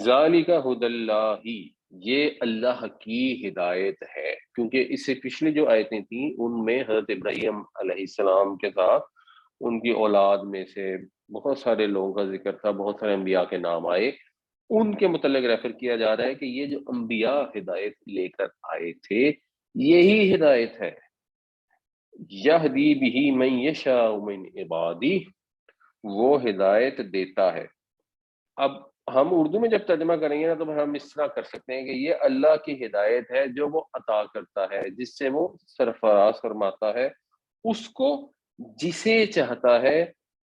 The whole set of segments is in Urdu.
ذالک ھدی اللہ، یہ اللہ کی ہدایت ہے، کیونکہ اس سے پچھلی جو آیتیں تھیں ان میں حضرت ابراہیم علیہ السلام کے ساتھ ان کی اولاد میں سے بہت سارے لوگوں کا ذکر تھا، بہت سارے انبیاء کے نام آئے، ان کے متعلق ریفر کیا جا رہا ہے کہ یہ جو انبیاء ہدایت لے کر آئے تھے یہی ہدایت ہے، یہدی بہ من یشاء من عبادی، وہ ہدایت دیتا ہے۔ اب ہم اردو میں جب ترجمہ کریں گے نا تو ہم اس طرح کر سکتے ہیں کہ یہ اللہ کی ہدایت ہے جو وہ عطا کرتا ہے، جس سے وہ سرفراز فرماتا ہے اس کو جسے چاہتا ہے،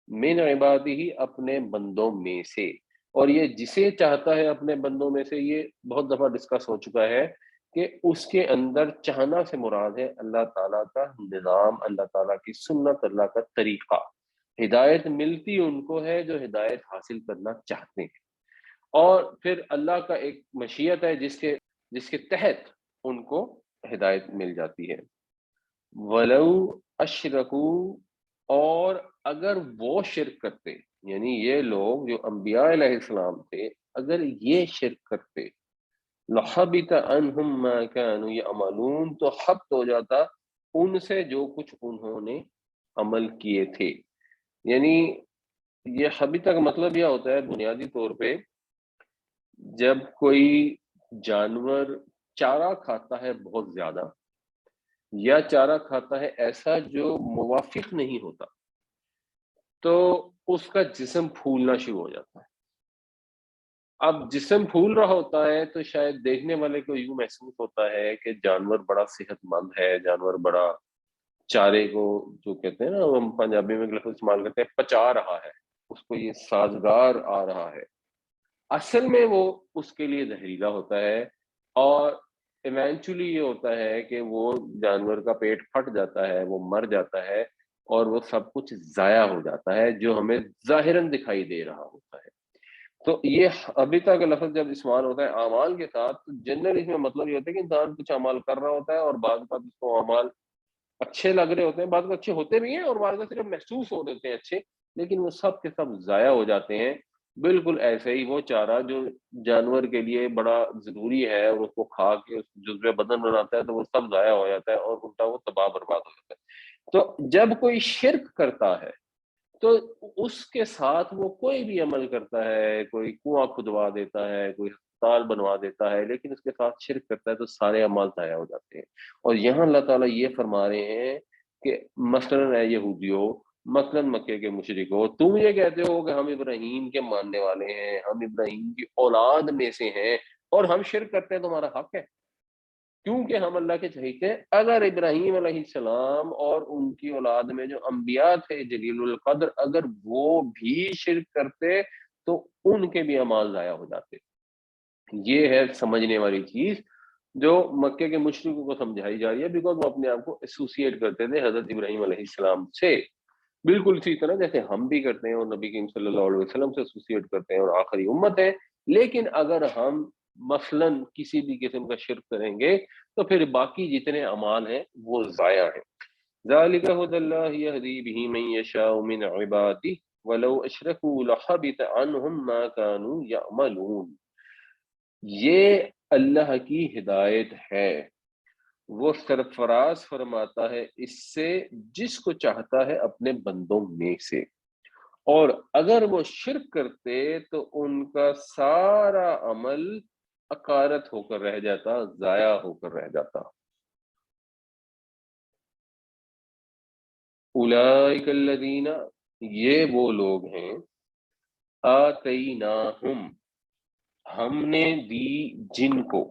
من عبادی ہی، اپنے بندوں میں سے۔ اور یہ جسے چاہتا ہے اپنے بندوں میں سے، یہ بہت دفعہ ڈسکس ہو چکا ہے کہ اس کے اندر چاہنا سے مراد ہے اللہ تعالیٰ کا نظام، اللہ تعالیٰ کی سنت، اللہ کا طریقہ۔ ہدایت ملتی ان کو ہے جو ہدایت حاصل کرنا چاہتے ہیں، اور پھر اللہ کا ایک مشیت ہے جس کے تحت ان کو ہدایت مل جاتی ہے۔ وَلَوْ أَشْرَكُوا، اور اگر وہ شرک کرتے، یعنی یہ لوگ جو انبیاء علیہ السلام تھے اگر یہ شرک کرتے، لَحَبِطَ عَنْهُمْ مَا كَانُوا يَعْمَلُونَ، تو حبط ہو جاتا ان سے جو کچھ انہوں نے عمل کیے تھے۔ یعنی یہ حبیطہ کا مطلب یہ ہوتا ہے بنیادی طور پہ، جب کوئی جانور چارہ کھاتا ہے بہت زیادہ، یا چارہ کھاتا ہے ایسا جو موافق نہیں ہوتا، تو اس کا جسم پھولنا شروع ہو جاتا ہے۔ اب جسم پھول رہا ہوتا ہے تو شاید دیکھنے والے کو یوں محسوس ہوتا ہے کہ جانور بڑا صحت مند ہے، جانور بڑا چارے کو، جو کہتے ہیں نا ہم پنجابی میں ایک لفظ استعمال کرتے ہیں، پچا رہا ہے، اس کو یہ سازگار آ رہا ہے۔ اصل میں وہ اس کے لیے زہریلا ہوتا ہے، اور ایونچولی یہ ہوتا ہے کہ وہ جانور کا پیٹ پھٹ جاتا ہے، وہ مر جاتا ہے، اور وہ سب کچھ ضائع ہو جاتا ہے جو ہمیں ظاہراً دکھائی دے رہا ہوتا ہے۔ تو یہ ابھی تک لفظ جب استعمال ہوتا ہے اعمال کے ساتھ، تو جنرل اس میں مطلب یہ ہوتا ہے کہ انسان کچھ اعمال کر رہا ہوتا ہے، اور بعض اوقات اس کو اعمال اچھے لگ رہے ہوتے ہیں، بعض اچھے ہوتے بھی ہیں، اور بعض صرف محسوس ہو دیتے ہیں اچھے، لیکن وہ سب کے سب ضائع ہو جاتے ہیں۔ بالکل ایسے ہی وہ چارہ جو جانور کے لیے بڑا ضروری ہے اور اس کو کھا کے اس جزو بدن بناتا ہے، تو وہ سب ضائع ہو جاتا ہے اور الٹا وہ تباہ برباد ہو جاتا ہے۔ تو جب کوئی شرک کرتا ہے تو اس کے ساتھ وہ کوئی بھی عمل کرتا ہے، کوئی کنواں کھدوا دیتا ہے، کوئی ہسپتال بنوا دیتا ہے، لیکن اس کے ساتھ شرک کرتا ہے تو سارے اعمال ضائع ہو جاتے ہیں۔ اور یہاں اللہ تعالیٰ یہ فرما رہے ہیں کہ مثلاً اے یہودیو، مثلاً مکے کے مشرکو، تم یہ کہتے ہو کہ ہم ابراہیم کے ماننے والے ہیں، ہم ابراہیم کی اولاد میں سے ہیں، اور ہم شرک کرتے ہیں، تمہارا حق ہے کیونکہ ہم اللہ کے شہید ہیں۔ اگر ابراہیم علیہ السلام اور ان کی اولاد میں جو انبیاء تھے جلیل القدر، اگر وہ بھی شرک کرتے تو ان کے بھی اعمال ضائع ہو جاتے۔ یہ ہے سمجھنے والی چیز جو مکے کے مشرکوں کو سمجھائی جا رہی ہے، بیکاز وہ اپنے آپ کو ایسوسیٹ کرتے تھے حضرت ابراہیم علیہ السلام سے، بالکل اسی طرح جیسے ہم بھی کرتے ہیں اور نبی کریم صلی اللہ علیہ وسلم سے ایسوسیٹ کرتے ہیں اور آخری امت ہے۔ لیکن اگر ہم مثلاً کسی بھی قسم کا شرک کریں گے تو پھر باقی جتنے اعمال ہیں وہ ضائع ہیں۔ ذالک ھدی اللہ یہدی بہ من یشاء من عبادہ ولو اشرکوا لحبط عنہم ما كانوا یعملون، یہ اللہ کی ہدایت ہے، وہ سرفراز فرماتا ہے اس سے جس کو چاہتا ہے اپنے بندوں میں سے، اور اگر وہ شرک کرتے تو ان کا سارا عمل اکارت ہو کر رہ جاتا، ضائع ہو کر رہ جاتا۔ اولئک الذین، یہ وہ لوگ ہیں، آتیناہم، ہم نے دی جن کو،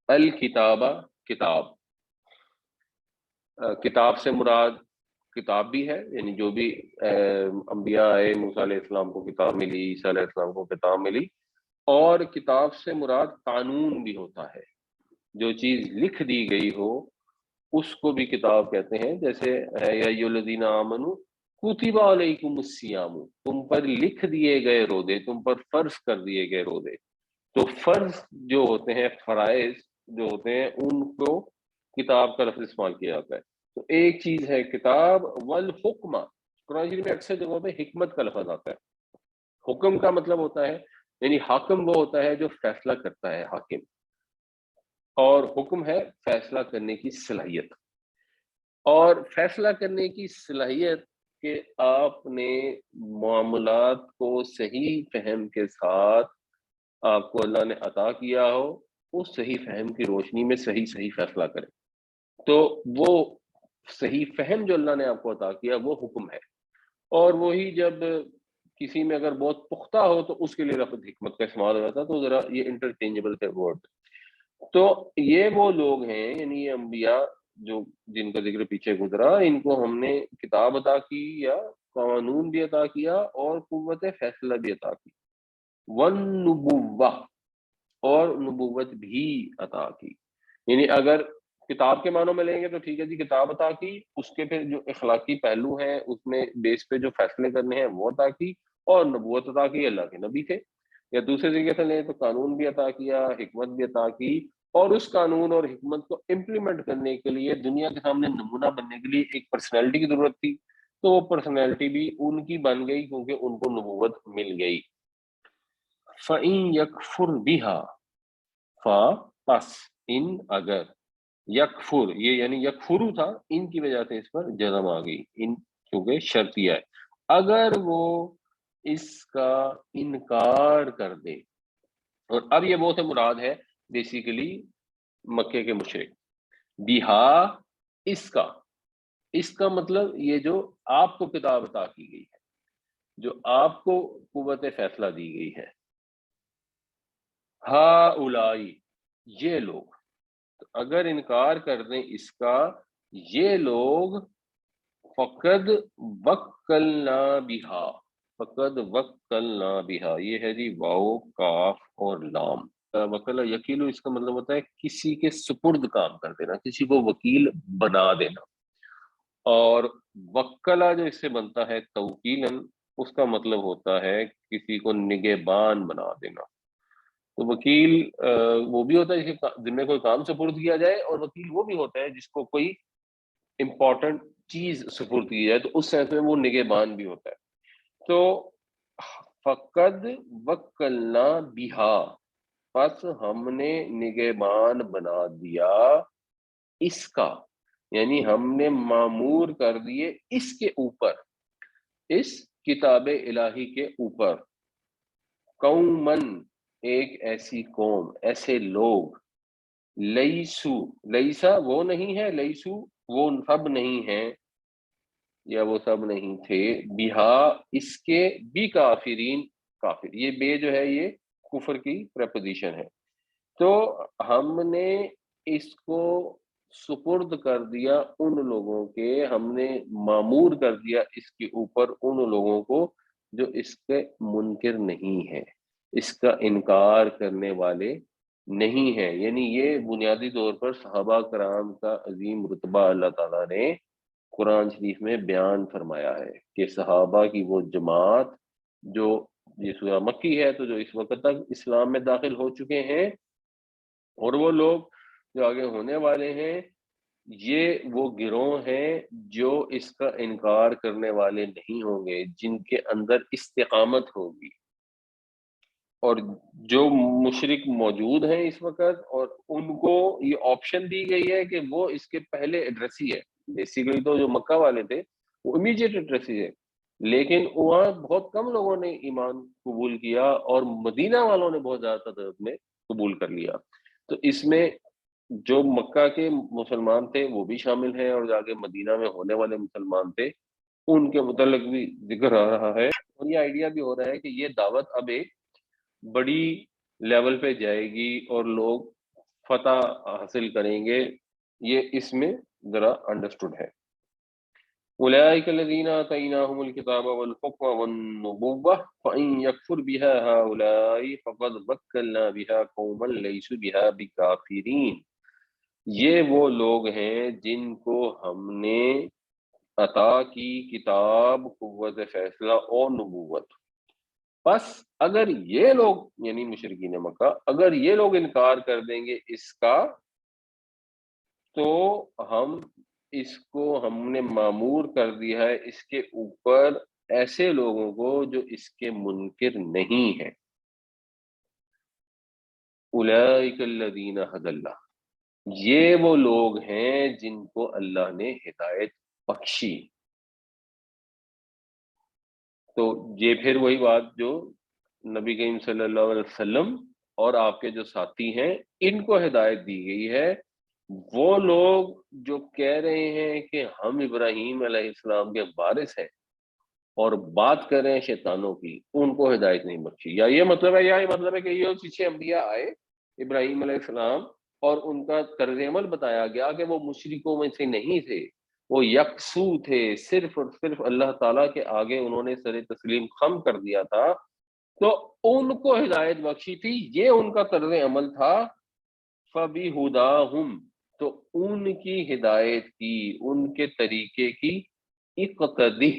الکتابہ، کتاب، کتاب سے مراد کتاب بھی ہے، یعنی جو بھی انبیاء آئے، موسیٰ علیہ السلام کو کتاب ملی، عیسیٰ علیہ السلام کو کتاب ملی، اور کتاب سے مراد قانون بھی ہوتا ہے، جو چیز لکھ دی گئی ہو اس کو بھی کتاب کہتے ہیں۔ جیسے یا ایھا الذین آمنوا کتب علیکم الصیام، تم پر لکھ دیے گئے روزے، تم پر فرض کر دیے گئے روزے۔ تو فرض جو ہوتے ہیں، فرائض جو ہوتے ہیں، ان کو کتاب کا لفظ استعمال کیا جاتا ہے۔ تو ایک چیز ہے کتاب، والحکمہ، قرآن شریف میں اکثر جگہوں پہ حکمت کا لفظ آتا ہے۔ حکم کا مطلب ہوتا ہے یعنی حاکم وہ ہوتا ہے جو فیصلہ کرتا ہے، حاکم، اور حکم ہے فیصلہ کرنے کی صلاحیت، اور فیصلہ کرنے کی صلاحیت کہ آپ نے معاملات کو صحیح فہم کے ساتھ آپ کو اللہ نے عطا کیا ہو، اس صحیح فہم کی روشنی میں صحیح صحیح فیصلہ کریں، تو وہ صحیح فہم جو اللہ نے آپ کو عطا کیا وہ حکم ہے۔ اور وہی جب کسی میں اگر بہت پختہ ہو تو اس کے لیے لفظ حکمت کا استعمال ہو جاتا ہے، تو ذرا یہ انٹرچینجبل ہے ورڈ۔ تو یہ وہ لوگ ہیں، یعنی یہ انبیاء جو جن کا ذکر پیچھے گزرا، ان کو ہم نے کتاب عطا کی یا قانون بھی عطا کیا اور قوت فیصلہ بھی عطا کی، والنبوہ، اور نبوت بھی عطا کی۔ یعنی اگر کتاب کے معنوں میں لیں گے تو ٹھیک ہے جی، کتاب عطا کی، اس کے پھر جو اخلاقی پہلو ہیں اس میں بیس پہ جو فیصلے کرنے ہیں وہ عطا کی، اور نبوت عطا کی، اللہ کے نبی تھے۔ یا دوسرے طریقے سے لیں تو قانون بھی عطا کیا، حکمت بھی عطا کی، اور اس قانون اور حکمت کو امپلیمنٹ کرنے کے لیے دنیا کے سامنے نمونہ بننے کے لیے ایک پرسنالٹی کی ضرورت تھی، تو وہ پرسنالٹی بھی ان کی بن گئی کیونکہ ان کو نبوت مل گئی۔ فَإِن يَكْفُرْ بِهَا، پس ان اگر، یکفر یہ یعنی یکفرو تھا، ان کی وجہ سے اس پر جزم آ گئی، ان کیونکہ شرطیہ ہے، اگر وہ اس کا انکار کر دے۔ اور اب یہ وہ سے مراد ہے بیسیکلی مکے کے مشرک، بیہا، اس کا مطلب یہ جو آپ کو کتاب عطا کی گئی ہے، جو آپ کو قوت فیصلہ دی گئی ہے، ہا اولائی، یہ لوگ، اگر انکار کر دیں اس کا یہ لوگ، فقد وکلنا بہا، فقد وکلنا بہا، یہ ہے جی واو کاف اور لام۔ وکلا یکیلو اس کا مطلب ہوتا ہے کسی کے سپرد کام کر دینا، کسی کو وکیل بنا دینا، اور وکلا جو اس سے بنتا ہے توکیلاً، اس کا مطلب ہوتا ہے کسی کو نگہبان بنا دینا۔ تو وکیل وہ بھی ہوتا ہے جس کے ذمہ کوئی کام سپرد کیا جائے، اور وکیل وہ بھی ہوتا ہے جس کو کوئی امپورٹنٹ چیز سپرد کی جائے، تو اس سینس میں وہ نگہبان بھی ہوتا ہے۔ تو فقد وکلنا بہا، پس ہم نے نگہبان بنا دیا اس کا، یعنی ہم نے معمور کر دیے اس کے اوپر، اس کتاب الہی کے اوپر، قومن، ایک ایسی قوم، ایسے لوگ، لیسو، لیسا وہ نہیں ہے، لیسو وہ سب نہیں ہیں یا وہ سب نہیں تھے، بہا اس کے، بھی کافرین، کافر، یہ بے جو ہے یہ کفر کی پریپوزیشن ہے۔ تو ہم نے اس کو سپرد کر دیا ان لوگوں کے، ہم نے معمور کر دیا اس کے اوپر ان لوگوں کو جو اس کے منکر نہیں ہیں، اس کا انکار کرنے والے نہیں ہیں۔ یعنی یہ بنیادی طور پر صحابہ کرام کا عظیم رتبہ اللہ تعالیٰ نے قرآن شریف میں بیان فرمایا ہے کہ صحابہ کی وہ جماعت جو، یہ سورہ مکی ہے تو جو اس وقت تک اسلام میں داخل ہو چکے ہیں، اور وہ لوگ جو آگے ہونے والے ہیں، یہ وہ گروہ ہیں جو اس کا انکار کرنے والے نہیں ہوں گے، جن کے اندر استقامت ہوگی۔ اور جو مشرک موجود ہیں اس وقت، اور ان کو یہ آپشن دی گئی ہے کہ وہ اس کے پہلے ایڈریسی ہے، بیسیکلی تو جو مکہ والے تھے وہ امیجیٹ ایڈریسی ہے، لیکن وہاں بہت کم لوگوں نے ایمان قبول کیا، اور مدینہ والوں نے بہت زیادہ تعداد میں قبول کر لیا۔ تو اس میں جو مکہ کے مسلمان تھے وہ بھی شامل ہیں، اور آگے مدینہ میں ہونے والے مسلمان تھے ان کے متعلق بھی ذکر آ رہا ہے، اور یہ آئیڈیا بھی ہو رہا ہے کہ یہ دعوت اب ایک بڑی لیول پہ جائے گی اور لوگ فتح حاصل کریں گے، یہ اس میں ذرا انڈرسٹوڈ ہے۔ اولئک الذین آتیناہم الکتاب والحکم والنبوۃ فإن یکفر بها هؤلاء فقد وکلنا بها قوما لیسوا بها بکافرین، یہ وہ لوگ ہیں جن کو ہم نے عطا کی کتاب، قوت فیصلہ اور نبوت، بس اگر یہ لوگ یعنی مشرکین مکہ اگر یہ لوگ انکار کر دیں گے اس کا، تو ہم نے معمور کر دیا ہے اس کے اوپر ایسے لوگوں کو جو اس کے منکر نہیں ہیں۔ اولئک الذین ھدی اللہ، یہ وہ لوگ ہیں جن کو اللہ نے ہدایت بخشی. تو یہ پھر وہی بات جو نبی کریم صلی اللہ علیہ وسلم اور آپ کے جو ساتھی ہیں ان کو ہدایت دی گئی ہے. وہ لوگ جو کہہ رہے ہیں کہ ہم ابراہیم علیہ السلام کے وارث ہیں اور بات کر رہے ہیں شیطانوں کی، ان کو ہدایت نہیں بخشی. یا یہ مطلب ہے، یا یہ مطلب ہے کہ یہ پیچھے انبیاء آئے ابراہیم علیہ السلام اور ان کا طرز عمل بتایا گیا کہ وہ مشرکوں میں سے نہیں تھے، وہ یکسو تھے، صرف اور صرف اللہ تعالیٰ کے آگے انہوں نے سر تسلیم خم کر دیا تھا، تو ان کو ہدایت بخشی تھی، یہ ان کا طرز عمل تھا. فَبِهُدَاهُمْ، تو ان کی ہدایت کی، ان کے طریقے کی اقتدی.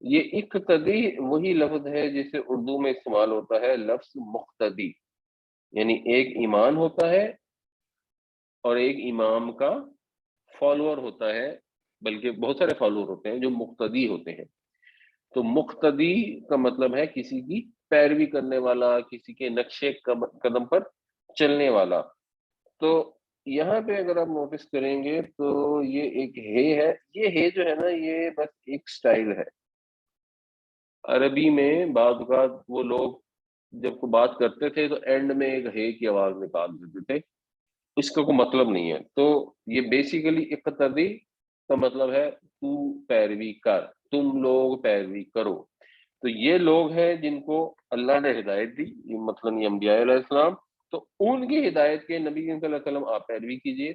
یہ اقتدی وہی لفظ ہے جسے اردو میں استعمال ہوتا ہے لفظ مقتدی، یعنی ایک ایمان ہوتا ہے اور ایک امام کا فالوور ہوتا ہے، بلکہ بہت سارے فالوور ہوتے ہیں جو مقتدی ہوتے ہیں. تو مقتدی کا مطلب ہے کسی کی پیروی کرنے والا، کسی کے نقشے قدم پر چلنے والا. تو یہاں پہ اگر آپ نوٹس کریں گے تو یہ ایک ہے، یہ ہے جو ہے نا، یہ بس ایک سٹائل ہے. عربی میں بعض اوقات وہ لوگ جب کو بات کرتے تھے تو اینڈ میں ایک ہے کی آواز نکال دیتے تھے، اس کا کوئی مطلب نہیں ہے. تو یہ بیسیکلی اقتدی کا مطلب ہے تو پیروی کر، تم لوگ پیروی کرو. تو یہ لوگ ہیں جن کو اللہ نے ہدایت دی، یہ مثلاً یہ انبیاء علیہ السلام، تو ان کی ہدایت کے نبی صلی اللہ علیہ وسلم آپ پیروی کیجئے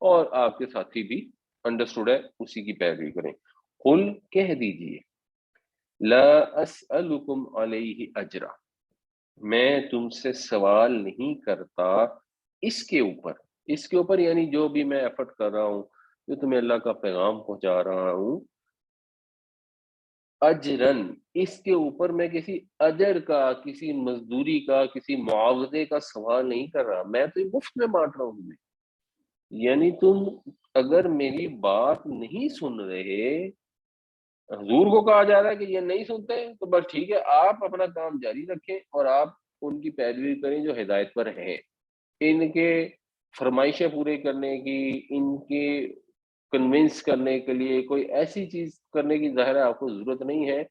اور آپ کے ساتھی بھی انڈرسٹوڈ ہے اسی کی پیروی کریں. قل، کہہ دیجئے، لا اسألکم علیہ اجرا، میں تم سے سوال نہیں کرتا اس کے اوپر یعنی جو بھی میں ایفرٹ کر رہا ہوں، جو تمہیں اللہ کا پیغام پہنچا رہا ہوں، اجرن، اس کے اوپر میں کسی اجر کا، کسی مزدوری کا، کسی معاوضے کا سوال نہیں کر رہا. میں تو مفت میں بانٹ رہا ہوں تمہیں. یعنی تم اگر میری بات نہیں سن رہے، حضور کو کہا جا رہا ہے کہ یہ نہیں سنتے، تو بس ٹھیک ہے، آپ اپنا کام جاری رکھیں اور آپ ان کی پیروی کریں جو ہدایت پر ہیں. ان کے فرمائشیں پورے کرنے کی، ان کے کنونس کرنے کے لیے کوئی ایسی چیز کرنے کی ظاہر ہے آپ کو ضرورت نہیں ہے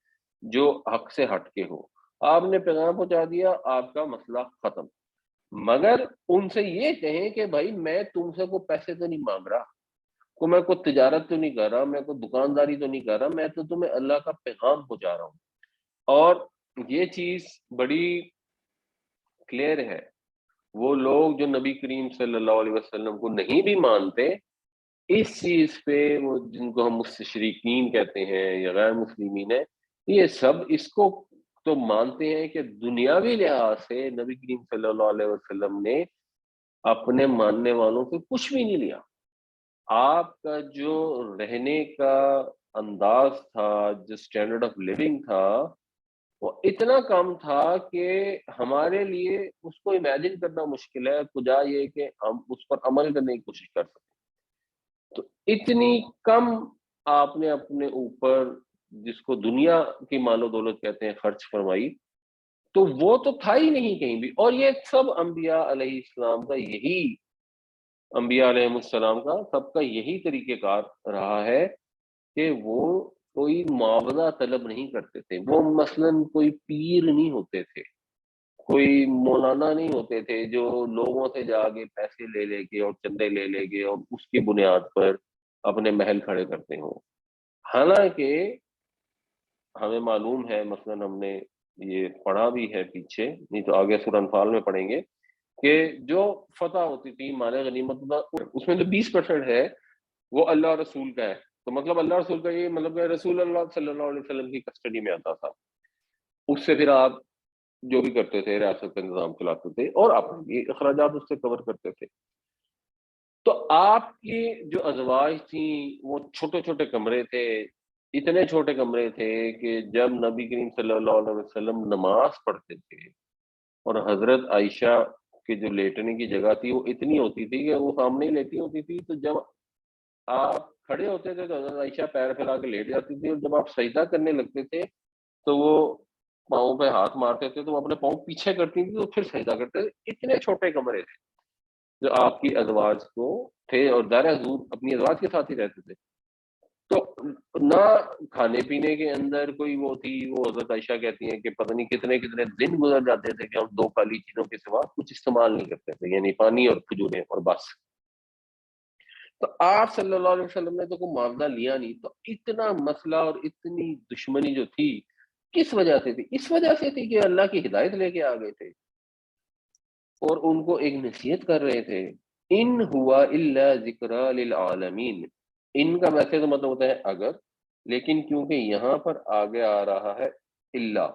جو حق سے ہٹ کے ہو. آپ نے پیغام پہنچا دیا، آپ کا مسئلہ ختم. مگر ان سے یہ کہیں کہ بھائی میں تم سے کوئی پیسے تو نہیں مانگ رہا، میں کوئی تجارت تو نہیں کر رہا، میں کوئی دکانداری تو نہیں کر رہا، میں تو تمہیں اللہ کا پیغام پہنچا رہا ہوں. اور یہ چیز بڑی کلیئر ہے. وہ لوگ جو نبی کریم صلی اللہ علیہ وسلم کو نہیں بھی مانتے، اس چیز پہ وہ جن کو ہم مستشرقین کہتے ہیں یا غیر مسلمین ہیں، یہ سب اس کو تو مانتے ہیں کہ دنیاوی لحاظ سے نبی کریم صلی اللہ علیہ وسلم نے اپنے ماننے والوں سے کچھ بھی نہیں لیا. آپ کا جو رہنے کا انداز تھا، جو اسٹینڈرڈ آف لیونگ تھا، وہ اتنا کم تھا کہ ہمارے لیے اس کو امیجن کرنا مشکل ہے، کجا یہ کہ ہم اس پر عمل کرنے کی کوشش کر سکیں. تو اتنی کم آپ نے اپنے اوپر، جس کو دنیا کی مال و دولت کہتے ہیں، خرچ فرمائی، تو وہ تو تھا ہی نہیں کہیں بھی. اور یہ سب انبیاء علیہ السلام کا انبیاء علیہ السلام کا سب کا یہی طریقہ کار رہا ہے کہ وہ کوئی معاوضہ طلب نہیں کرتے تھے. وہ مثلاً کوئی پیر نہیں ہوتے تھے، کوئی مولانا نہیں ہوتے تھے جو لوگوں سے جا کے پیسے لے کے اور چندے لے کے اور اس کی بنیاد پر اپنے محل کھڑے کرتے ہوں. حالانکہ ہمیں معلوم ہے، مثلاً ہم نے یہ پڑھا بھی ہے پیچھے، نہیں تو آگے سورہ انفال میں پڑھیں گے، کہ جو فتح ہوتی تھی، مال غنیمت کا، اس میں جو 20% ہے وہ اللہ رسول کا ہے. تو مطلب اللہ رسول کا یہ مطلب کہ رسول اللہ صلی اللہ علیہ وسلم کی کسٹڈی میں آتا تھا. اس سے پھر آپ جو بھی کرتے تھے، ریاست کا نظام چلاتے تھے اور اپنے بھی اخراجات اس سے کور کرتے تھے. تو آپ کی جو ازواج تھیں وہ چھوٹے چھوٹے کمرے تھے، اتنے چھوٹے کمرے تھے کہ جب نبی کریم صلی اللہ علیہ وسلم نماز پڑھتے تھے اور حضرت عائشہ کی جو لیٹنے کی جگہ تھی وہ اتنی ہوتی تھی کہ وہ سامنے ہی لیٹی ہوتی تھی، تو جب آپ کھڑے ہوتے تھے تو حضرت عائشہ پیر پھیلا کے لیٹ جاتی تھی، اور جب آپ سجدہ کرنے لگتے تھے تو وہ پاؤں پہ ہاتھ مارتے تھے تو وہ اپنے پاؤں پیچھے کرتی تھی تو پھر سجدہ کرتے تھے. اتنے چھوٹے کمرے تھے جو آپ کی ازواج کو تھے، اور ظاہر حضور اپنی ازواج کے ساتھ ہی رہتے تھے. تو نہ کھانے پینے کے اندر کوئی وہ تھی. وہ حضرت عائشہ کہتی ہیں کہ پتہ نہیں کتنے کتنے دن گزر جاتے تھے کہ ہم دو کالی چیزوں کے سوا کچھ استعمال نہیں کرتے تھے، یعنی پانی اور کھجوریں اور بس. تو آپ صلی اللہ علیہ وسلم نے تو کوئی معاوضہ لیا نہیں. تو اتنا مسئلہ اور اتنی دشمنی جو تھی کس وجہ سے تھی؟ اس وجہ سے تھی کہ اللہ کی ہدایت لے کے آ گئے تھے اور ان کو ایک نصیحت کر رہے تھے. ان ہوا الا ذکر للعالمین. ان کا ویسے تو مطلب ہوتا ہے اگر، لیکن کیونکہ یہاں پر آگے آ رہا ہے الا،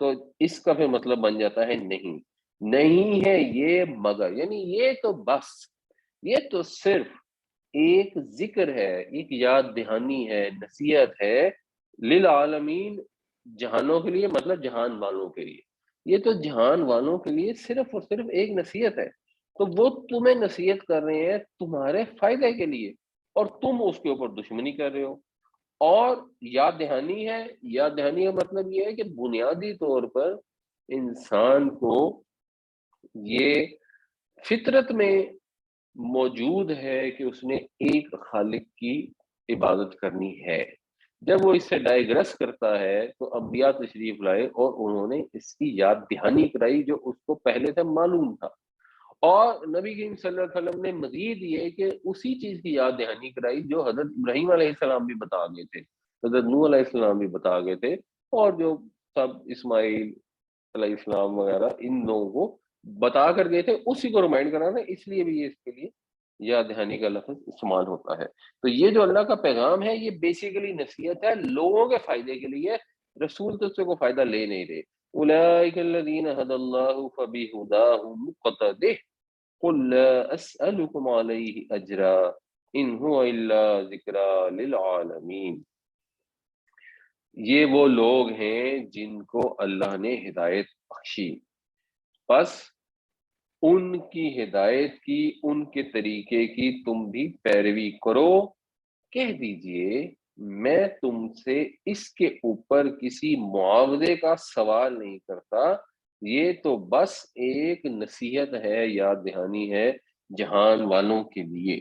تو اس کا پھر مطلب بن جاتا ہے نہیں. نہیں ہے یہ مگر، یعنی یہ تو بس، یہ تو صرف ایک ذکر ہے، ایک یاد دہانی ہے، نصیحت ہے. للعالمین، جہانوں کے لیے، مطلب جہان والوں کے لیے. یہ تو جہان والوں کے لیے صرف اور صرف ایک نصیحت ہے. تو وہ تمہیں نصیحت کر رہے ہیں تمہارے فائدے کے لیے، اور تم اس کے اوپر دشمنی کر رہے ہو. اور یاد دہانی ہے. یاد دہانی کا مطلب یہ ہے کہ بنیادی طور پر انسان کو یہ فطرت میں موجود ہے کہ اس نے ایک خالق کی عبادت کرنی ہے. جب وہ اس سے ڈائیگرس کرتا ہے تو انبیاء تشریف لائے اور انہوں نے اس کی یاد دہانی کرائی جو اس کو پہلے سے معلوم تھا. اور نبی کریم صلی اللہ علیہ وسلم نے مزید یہ کہ اسی چیز کی یاد دہانی کرائی جو حضرت ابراہیم علیہ السلام بھی بتا گئے تھے، حضرت نوح علیہ السلام بھی بتا گئے تھے، اور جو سب اسماعیل علیہ السلام وغیرہ ان لوگوں کو بتا کر گئے تھے. اسی کو ریمائنڈ کرانا، اس لیے بھی یہ اس کے لیے یاد دہانی کا لفظ استعمال ہوتا ہے. تو یہ جو اللہ کا پیغام ہے یہ بیسیکلی نصیحت ہے لوگوں کے فائدے کے لیے. رسول تو اس سے کوئی فائدہ لے نہیں رہے. اولئک الذین ھدی اللہ فبہداہ مقتدہ قل لا اسألکم علیہ اجرا ان هو الا ذکری للعالمین. یہ وہ لوگ ہیں جن کو اللہ نے ہدایت بخشی، بس ان کی ہدایت کی، ان کے طریقے کی تم بھی پیروی کرو. کہہ دیجئے میں تم سے اس کے اوپر کسی معاوضے کا سوال نہیں کرتا، یہ تو بس ایک نصیحت ہے، یاد دہانی ہے جہان والوں کے لیے.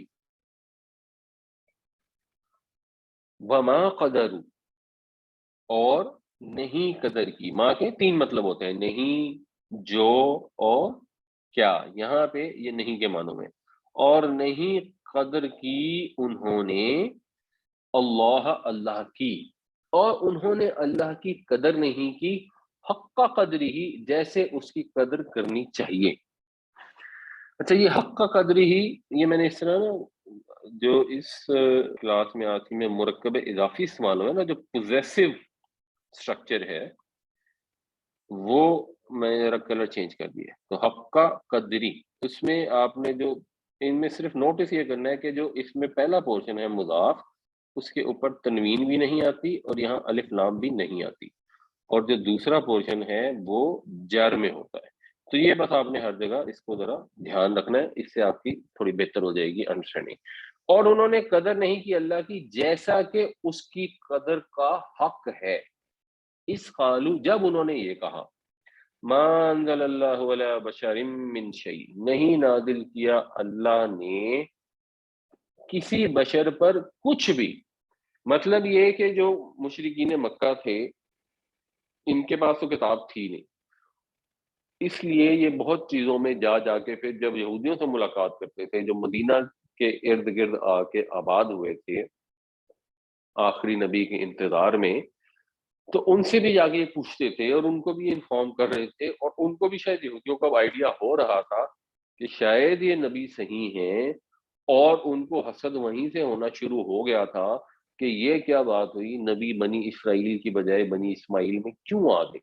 وما قدر، اور نہیں قدر کی. ماں کے تین مطلب ہوتے ہیں، نہیں، جو، اور کیا. یہاں پہ یہ نہیں کے معنوں میں. اور نہیں قدر کی انہوں نے اللہ کی، اور انہوں نے اللہ کی قدر نہیں کی حق قدری ہی، جیسے اس کی قدر کرنی چاہیے. اچھا، یہ حق قدری ہی، یہ میں نے اس طرح نا جو اس کلاس میں آتی میں مرکب اضافی استعمال ہوا نا، جو پوزیسو اسٹرکچر ہے وہ میں نے ذرا کلر چینج کر دیا. تو حق کا قدری، اس میں آپ نے جو ان میں صرف نوٹس یہ کرنا ہے کہ جو اس میں پہلا پورشن ہے مضاف، اس کے اوپر تنوین بھی نہیں آتی اور یہاں الف لام بھی نہیں آتی، اور جو دوسرا پورشن ہے وہ جر میں ہوتا ہے. تو یہ بس آپ نے ہر جگہ اس کو ذرا دھیان رکھنا ہے، اس سے آپ کی تھوڑی بہتر ہو جائے گی انڈرسٹینڈنگ. اور انہوں نے قدر نہیں کی اللہ کی جیسا کہ اس کی قدر کا حق ہے. اس قالو، جب انہوں نے یہ کہا، ما انزل اللہ علی بشر من شیء، نہیں نازل کیا اللہ نے کسی بشر پر کچھ بھی. مطلب یہ کہ جو مشرکین مکہ تھے ان کے پاس تو کتاب تھی نہیں، اس لیے یہ بہت چیزوں میں جا جا کے پھر جب یہودیوں سے ملاقات کرتے تھے جو مدینہ کے ارد گرد آ کے آباد ہوئے تھے آخری نبی کے انتظار میں، تو ان سے بھی جا کے یہ پوچھتے تھے اور ان کو بھی انفارم کر رہے تھے، اور ان کو بھی شاید یہودیوں کا آئیڈیا ہو رہا تھا کہ شاید یہ نبی صحیح ہیں، اور ان کو حسد وہیں سے ہونا شروع ہو گیا تھا کہ یہ کیا بات ہوئی، نبی بنی اسرائیل کی بجائے بنی اسماعیل میں کیوں آ گئے.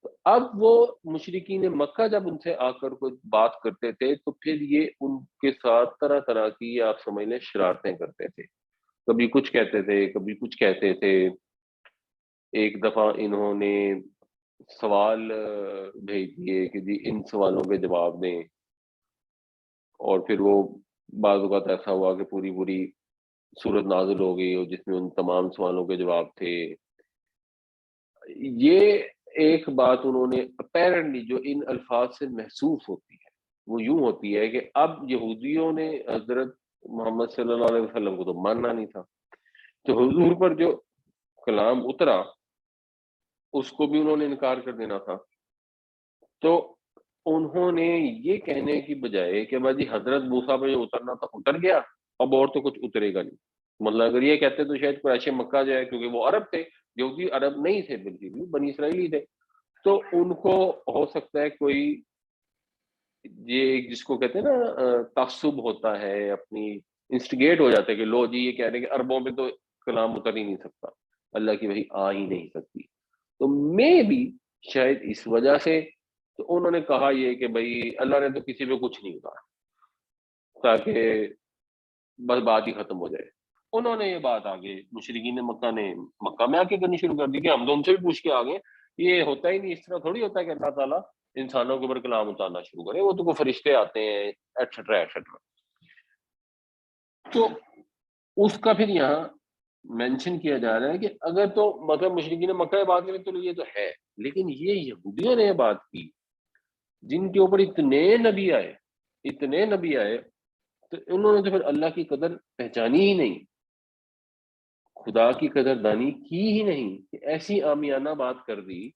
تو اب وہ مشرکین مکہ جب ان سے آ کر کوئی بات کرتے تھے تو پھر یہ ان کے ساتھ طرح طرح کی آپ سمجھ لیں شرارتیں کرتے تھے. کبھی کچھ کہتے تھے، کبھی کچھ کہتے تھے. ایک دفعہ انہوں نے سوال بھیج دیے کہ جی ان سوالوں کے جواب دیں، اور پھر وہ بعض اوقات ایسا ہوا کہ پوری پوری صورت نازل ہو گئی اور جس میں ان تمام سوالوں کے جواب تھے. یہ ایک بات انہوں نے اپیرنٹلی جو ان الفاظ سے محسوس ہوتی ہے وہ یوں ہوتی ہے کہ اب یہودیوں نے حضرت محمد صلی اللہ علیہ وسلم کو تو ماننا نہیں تھا، تو حضور پر جو کلام اترا اس کو بھی انہوں نے انکار کر دینا تھا. تو انہوں نے یہ کہنے کی بجائے کہ بھائی جی حضرت موسیٰ پہ جو اترنا تھا اتر گیا، اب اور تو کچھ اترے گا نہیں. مطلب اگر یہ کہتے تو شاید قریش مکہ جو ہے، کیونکہ وہ عرب تھے، یہودی عرب نہیں تھے بالکل، بنی اسرائیلی تھے، تو ان کو ہو سکتا ہے کوئی یہ جس کو کہتے ہیں نا تعصب ہوتا ہے، اپنی انسٹیگیٹ ہو جاتا ہے کہ لو جی یہ کہہ رہے ہیں کہ عربوں میں تو کلام اتر ہی نہیں سکتا، اللہ کی وحی آ ہی نہیں سکتی. تو میں بھی شاید اس وجہ سے تو انہوں نے کہا یہ کہ بھائی اللہ نے تو کسی پہ کچھ نہیں اتارا تاکہ بس بات ہی ختم ہو جائے. انہوں نے یہ بات آگے مشرکین مکہ نے مکہ میں آ کے کرنی شروع کر دی کہ ہم تو ان سے بھی پوچھ کے آگے، یہ ہوتا ہی نہیں، اس طرح تھوڑی ہوتا ہے کہ اللہ تعالیٰ انسانوں کے اوپر کلام اتارنا شروع کرے، وہ تو کوئی فرشتے آتے ہیں ایٹسٹرا ایٹسٹرا. تو اس کا پھر یہاں مینشن کیا جا رہا ہے کہ اگر تو مطلب مشرکین مکہ بات کریں تو یہ تو ہے، لیکن یہ یہودیوں نے بات کی جن کے اوپر اتنے نبی آئے تو انہوں نے تو پھر اللہ کی قدر پہچانی ہی نہیں، خدا کی قدر دانی کی ہی نہیں، کہ ایسی عامیانہ بات کر دی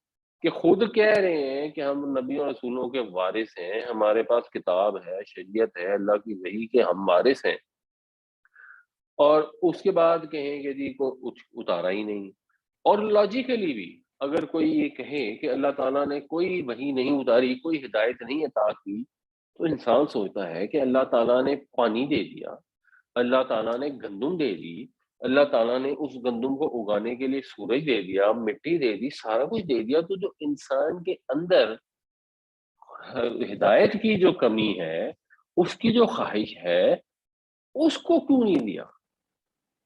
کہ خود کہہ رہے ہیں کہ ہم نبیوں اور رسولوں کے وارث ہیں، ہمارے پاس کتاب ہے، شریعت ہے، اللہ کی وحی کے ہم وارث ہیں، اور اس کے بعد کہیں کہ جی کو اتارا ہی نہیں. اور لاجیکلی بھی اگر کوئی یہ کہے کہ اللہ تعالیٰ نے کوئی وحی نہیں اتاری، کوئی ہدایت نہیں عطا کی، تو انسان سوچتا ہے کہ اللہ تعالیٰ نے پانی دے دیا، اللہ تعالیٰ نے گندم دے دی، اللہ تعالیٰ نے اس گندم کو اگانے کے لیے سورج دے دیا، مٹی دے دی، سارا کچھ دے دیا، تو جو انسان کے اندر ہدایت کی جو کمی ہے، اس کی جو خواہش ہے، اس کو کیوں نہیں دیا؟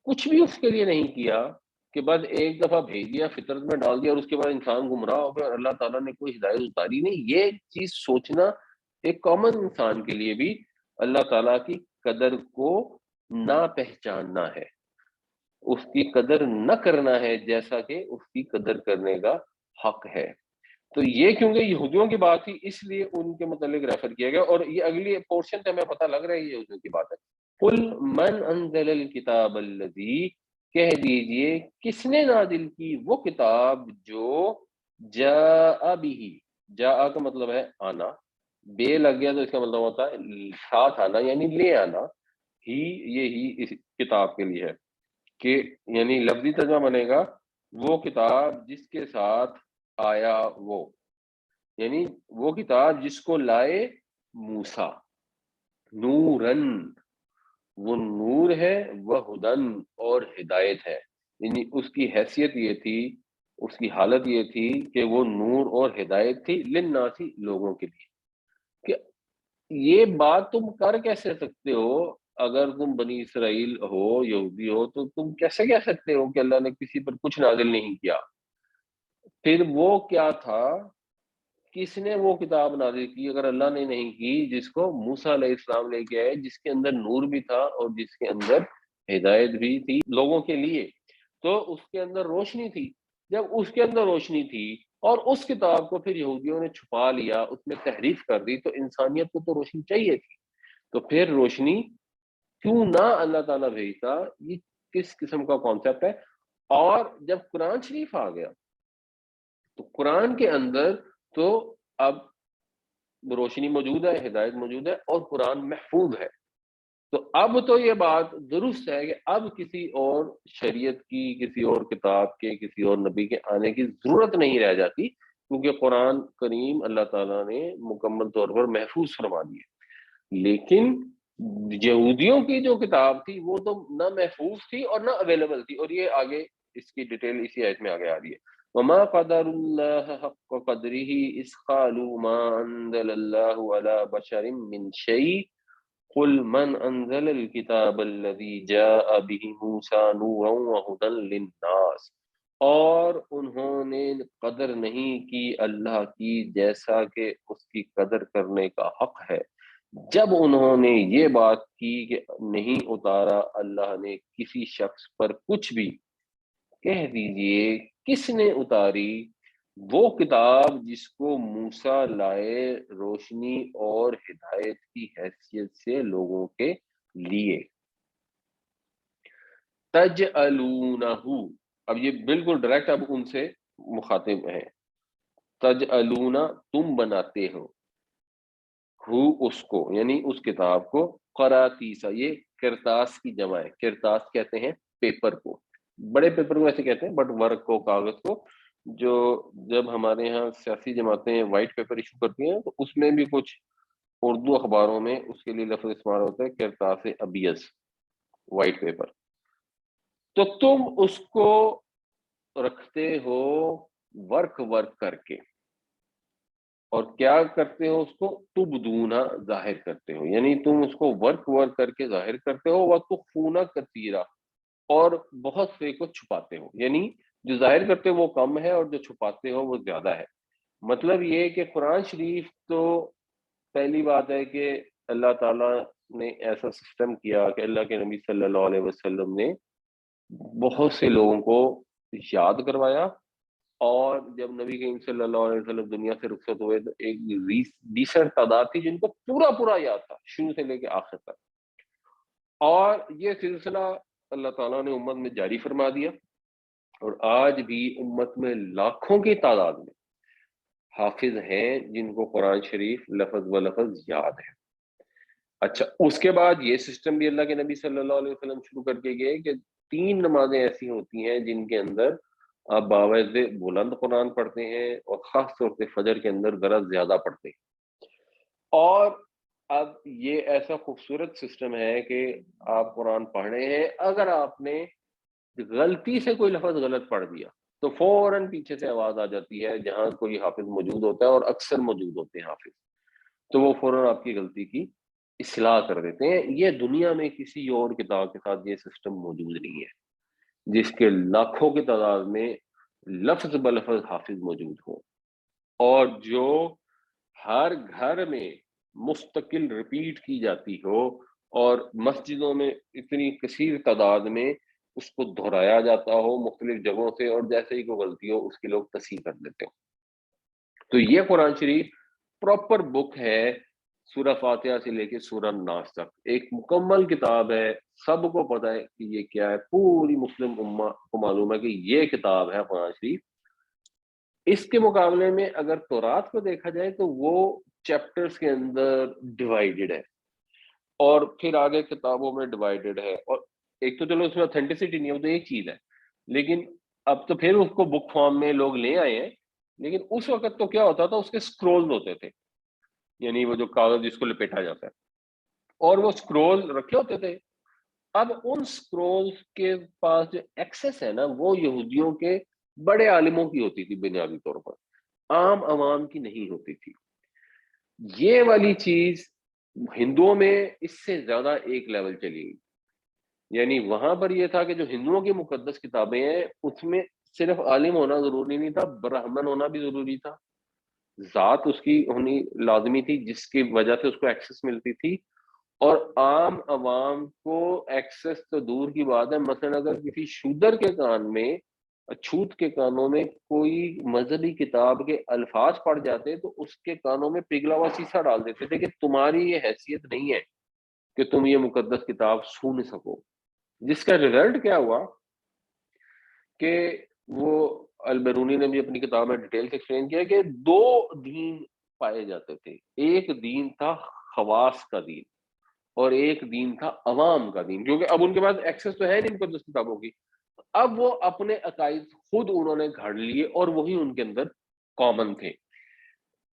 کچھ بھی اس کے لیے نہیں کیا کہ بس ایک دفعہ بھیج دیا، فطرت میں ڈال دیا، اور اس کے بعد انسان گمراہ ہو گیا اور اللہ تعالیٰ نے کوئی ہدایت اتاری نہیں. یہ چیز سوچنا ایک کامن انسان کے لیے بھی اللہ تعالیٰ کی قدر کو نہ پہچاننا ہے، اس کی قدر نہ کرنا ہے جیسا کہ اس کی قدر کرنے کا حق ہے. تو یہ کیونکہ یہودیوں کی بات تھی اس لیے ان کے متعلق ریفر کیا گیا، اور یہ اگلی پورشن سے ہمیں پتہ لگ رہا ہے یہ یہودیوں کی بات ہے. قل من انزل الکتاب الذی، کہہ دیجئے کس نے نازل کی وہ کتاب جو جاء به، جاء کا مطلب ہے آنا، بے لگ گیا تو اس کا مطلب ہوتا ہے ساتھ آنا، یعنی لے آنا، ہی یہ ہی اس کتاب کے لیے ہے کہ یعنی لفظی ترجمہ بنے گا وہ کتاب جس کے ساتھ آیا وہ، یعنی وہ کتاب جس کو لائے موسیٰ، نورن، وہ نور ہے، وہ ہدن اور ہدایت ہے. یعنی اس کی حیثیت یہ تھی، اس کی حالت یہ تھی کہ وہ نور اور ہدایت تھی للناسی، لوگوں کے لیے. کہ یہ بات تم کر کیسے سکتے ہو؟ اگر تم بنی اسرائیل ہو، یہودی ہو، تو تم کیسے کہہ سکتے ہو کہ اللہ نے کسی پر کچھ نازل نہیں کیا؟ پھر وہ کیا تھا، کس نے وہ کتاب نازل کی اگر اللہ نے نہیں کی، جس کو موسیٰ علیہ السلام لے کے آئے، جس کے اندر نور بھی تھا اور جس کے اندر ہدایت بھی تھی لوگوں کے لیے. تو اس کے اندر روشنی تھی. جب اس کے اندر روشنی تھی اور اس کتاب کو پھر یہودیوں نے چھپا لیا، اس میں تحریف کر دی، تو انسانیت کو تو روشنی چاہیے تھی. تو پھر روشنی کیوں نہ اللہ تعالیٰ بھیجتا؟ یہ کس قسم کا کانسیپٹ ہے؟ اور جب قرآن شریف آ گیا تو قرآن کے اندر تو اب روشنی موجود ہے، ہدایت موجود ہے، اور قرآن محفوظ ہے. تو اب تو یہ بات درست ہے کہ اب کسی اور شریعت کی، کسی اور کتاب کے، کسی اور نبی کے آنے کی ضرورت نہیں رہ جاتی، کیونکہ قرآن کریم اللہ تعالیٰ نے مکمل طور پر محفوظ فرما دی ہے. لیکن یہودیوں کی جو کتاب تھی وہ تو نہ محفوظ تھی اور نہ اویلیبل تھی، اور یہ آگے اس کی ڈیٹیل اسی آیت میں آگے آ رہی ہے. وما قدر اللہ حق قدره اذ قالوا ما انزل اللہ على بشر من شيء قل من انزل الكتاب الذي جاء به موسى نورا وهدى للناس، اور انہوں نے قدر نہیں کی اللہ کی جیسا کہ اس کی قدر کرنے کا حق ہے جب انہوں نے یہ بات کی کہ نہیں اتارا اللہ نے کسی شخص پر کچھ بھی. کہہ دیجئے کس نے اتاری وہ کتاب جس کو موسیٰ لائے روشنی اور ہدایت کی حیثیت سے لوگوں کے لیے. تجعلونہ، اب یہ بالکل ڈائریکٹ اب ان سے مخاطب ہے. تجعلونہ، تم بناتے ہو، ہو اس کو یعنی اس کتاب کو، قراتیسا، یہ کرتاس کی جمع ہے. کرتاس کہتے ہیں پیپر کو، بڑے پیپر کو ایسے کہتے ہیں، بٹ ورق کو، کاغذ کو. جو جب ہمارے یہاں سیاسی جماعتیں وائٹ پیپر ایشو کرتی ہیں تو اس میں بھی کچھ اردو اخباروں میں اس کے لیے لفظ استعمال ہوتا ہے کرتاس ابیض، وائٹ پیپر. تو تم اس کو رکھتے ہو ورک کر کے، اور کیا کرتے ہو اس کو؟ تبدونا، ظاہر کرتے ہو، یعنی تم اس کو ورک کر کے ظاہر کرتے ہو. وتخفون کثیرا، اور بہت سے کو چھپاتے ہو، یعنی جو ظاہر کرتے ہو وہ کم ہے اور جو چھپاتے ہو وہ زیادہ ہے. مطلب یہ کہ قرآن شریف تو پہلی بات ہے کہ اللہ تعالیٰ نے ایسا سسٹم کیا کہ اللہ کے نبی صلی اللہ علیہ وسلم نے بہت سے لوگوں کو یاد کروایا، اور جب نبی کریم صلی اللہ علیہ وسلم دنیا سے رخصت ہوئے تو ایک ڈیسنٹ تعداد تھی جن کو پورا پورا یاد تھا شروع سے لے کے آخر تک. اور یہ سلسلہ اللہ تعالیٰ نے امت میں جاری فرما دیا، اور آج بھی امت میں لاکھوں کی تعداد میں حافظ ہیں جن کو قرآن شریف لفظ و لفظ یاد ہے. اچھا، اس کے بعد یہ سسٹم بھی اللہ کے نبی صلی اللہ علیہ وسلم شروع کر کے گئے کہ 3 نمازیں ایسی ہوتی ہیں جن کے اندر آپ باوض بلند قرآن پڑھتے ہیں، اور خاص طور سے فجر کے اندر ذرا زیادہ پڑھتے ہیں. اور اب یہ ایسا خوبصورت سسٹم ہے کہ آپ قرآن پڑھ رہے ہیں، اگر آپ نے غلطی سے کوئی لفظ غلط پڑھ دیا تو فوراً پیچھے سے آواز آ جاتی ہے جہاں کوئی حافظ موجود ہوتا ہے، اور اکثر موجود ہوتے ہیں حافظ، تو وہ فوراً آپ کی غلطی کی اصلاح کر دیتے ہیں. یہ دنیا میں کسی اور کتاب کے ساتھ یہ سسٹم موجود نہیں ہے جس کے لاکھوں کی تعداد میں لفظ بلفظ حافظ موجود ہو، اور جو ہر گھر میں مستقل ریپیٹ کی جاتی ہو، اور مسجدوں میں اتنی کثیر تعداد میں اس کو دہرایا جاتا ہو مختلف جگہوں سے، اور جیسے ہی کوئی غلطی ہو اس کی لوگ تصحیح کر دیتے ہو. تو یہ قرآن شریف پراپر بک ہے، سورہ فاتحہ سے لے کے سورہ ناس تک ایک مکمل کتاب ہے. سب کو پتا ہے کہ یہ کیا ہے، پوری مسلم امہ کو معلوم ہے کہ یہ کتاب ہے قرآن شریف. اس کے مقابلے میں اگر تورات کو دیکھا جائے تو وہ چیپٹرز کے اندر ڈیوائیڈڈ ہے، اور پھر آگے کتابوں میں ڈیوائیڈڈ ہے. اور ایک تو چلو اس میں اوتھینٹسٹی نہیں ہے، وہ تو ایک چیز ہے، لیکن اب تو پھر اس کو بک فارم میں لوگ لے آئے ہیں. لیکن اس وقت تو کیا ہوتا تھا، اس کے سکرول ہوتے تھے، یعنی وہ جو کاغذ جس کو لپیٹا جاتا ہے، اور وہ سکرول رکھے ہوتے تھے. اب ان سکرول کے پاس جو ایکسس ہے نا، وہ یہودیوں کے بڑے عالموں کی ہوتی تھی بنیادی طور پر، عام عوام کی نہیں ہوتی تھی. یہ والی چیز ہندوؤں میں اس سے زیادہ ایک لیول چلی گئی. یعنی وہاں پر یہ تھا کہ جو ہندوؤں کی مقدس کتابیں ہیں اس میں صرف عالم ہونا ضروری نہیں تھا، برہمن ہونا بھی ضروری تھا، ذات اس کی ہونی لازمی تھی جس کی وجہ سے اس کو ایکسس ملتی تھی. اور عام عوام کو ایکسس تو دور کی بات ہے، مثلا اگر کسی شودر کے کان میں، چھوت کے کانوں میں کوئی مذہبی کتاب کے الفاظ پڑ جاتے تو اس کے کانوں میں پگھلا ہوا سیسا ڈال دیتے تھے کہ تمہاری یہ حیثیت نہیں ہے کہ تم یہ مقدس کتاب سن سکو. جس کا رزلٹ کیا ہوا کہ وہ البیرونی نے بھی اپنی کتاب میں ڈیٹیل سے ایکسپلین کیا کہ 2 دین پائے جاتے تھے. ایک دین تھا خواص کا دین، اور ایک دین تھا عوام کا دین، کیونکہ اب ان کے پاس ایکسس تو ہے نہیں مقدس کتابوں کی. اب وہ اپنے عقائد خود انہوں نے گھڑ لیے اور وہی ان کے اندر کامن تھے.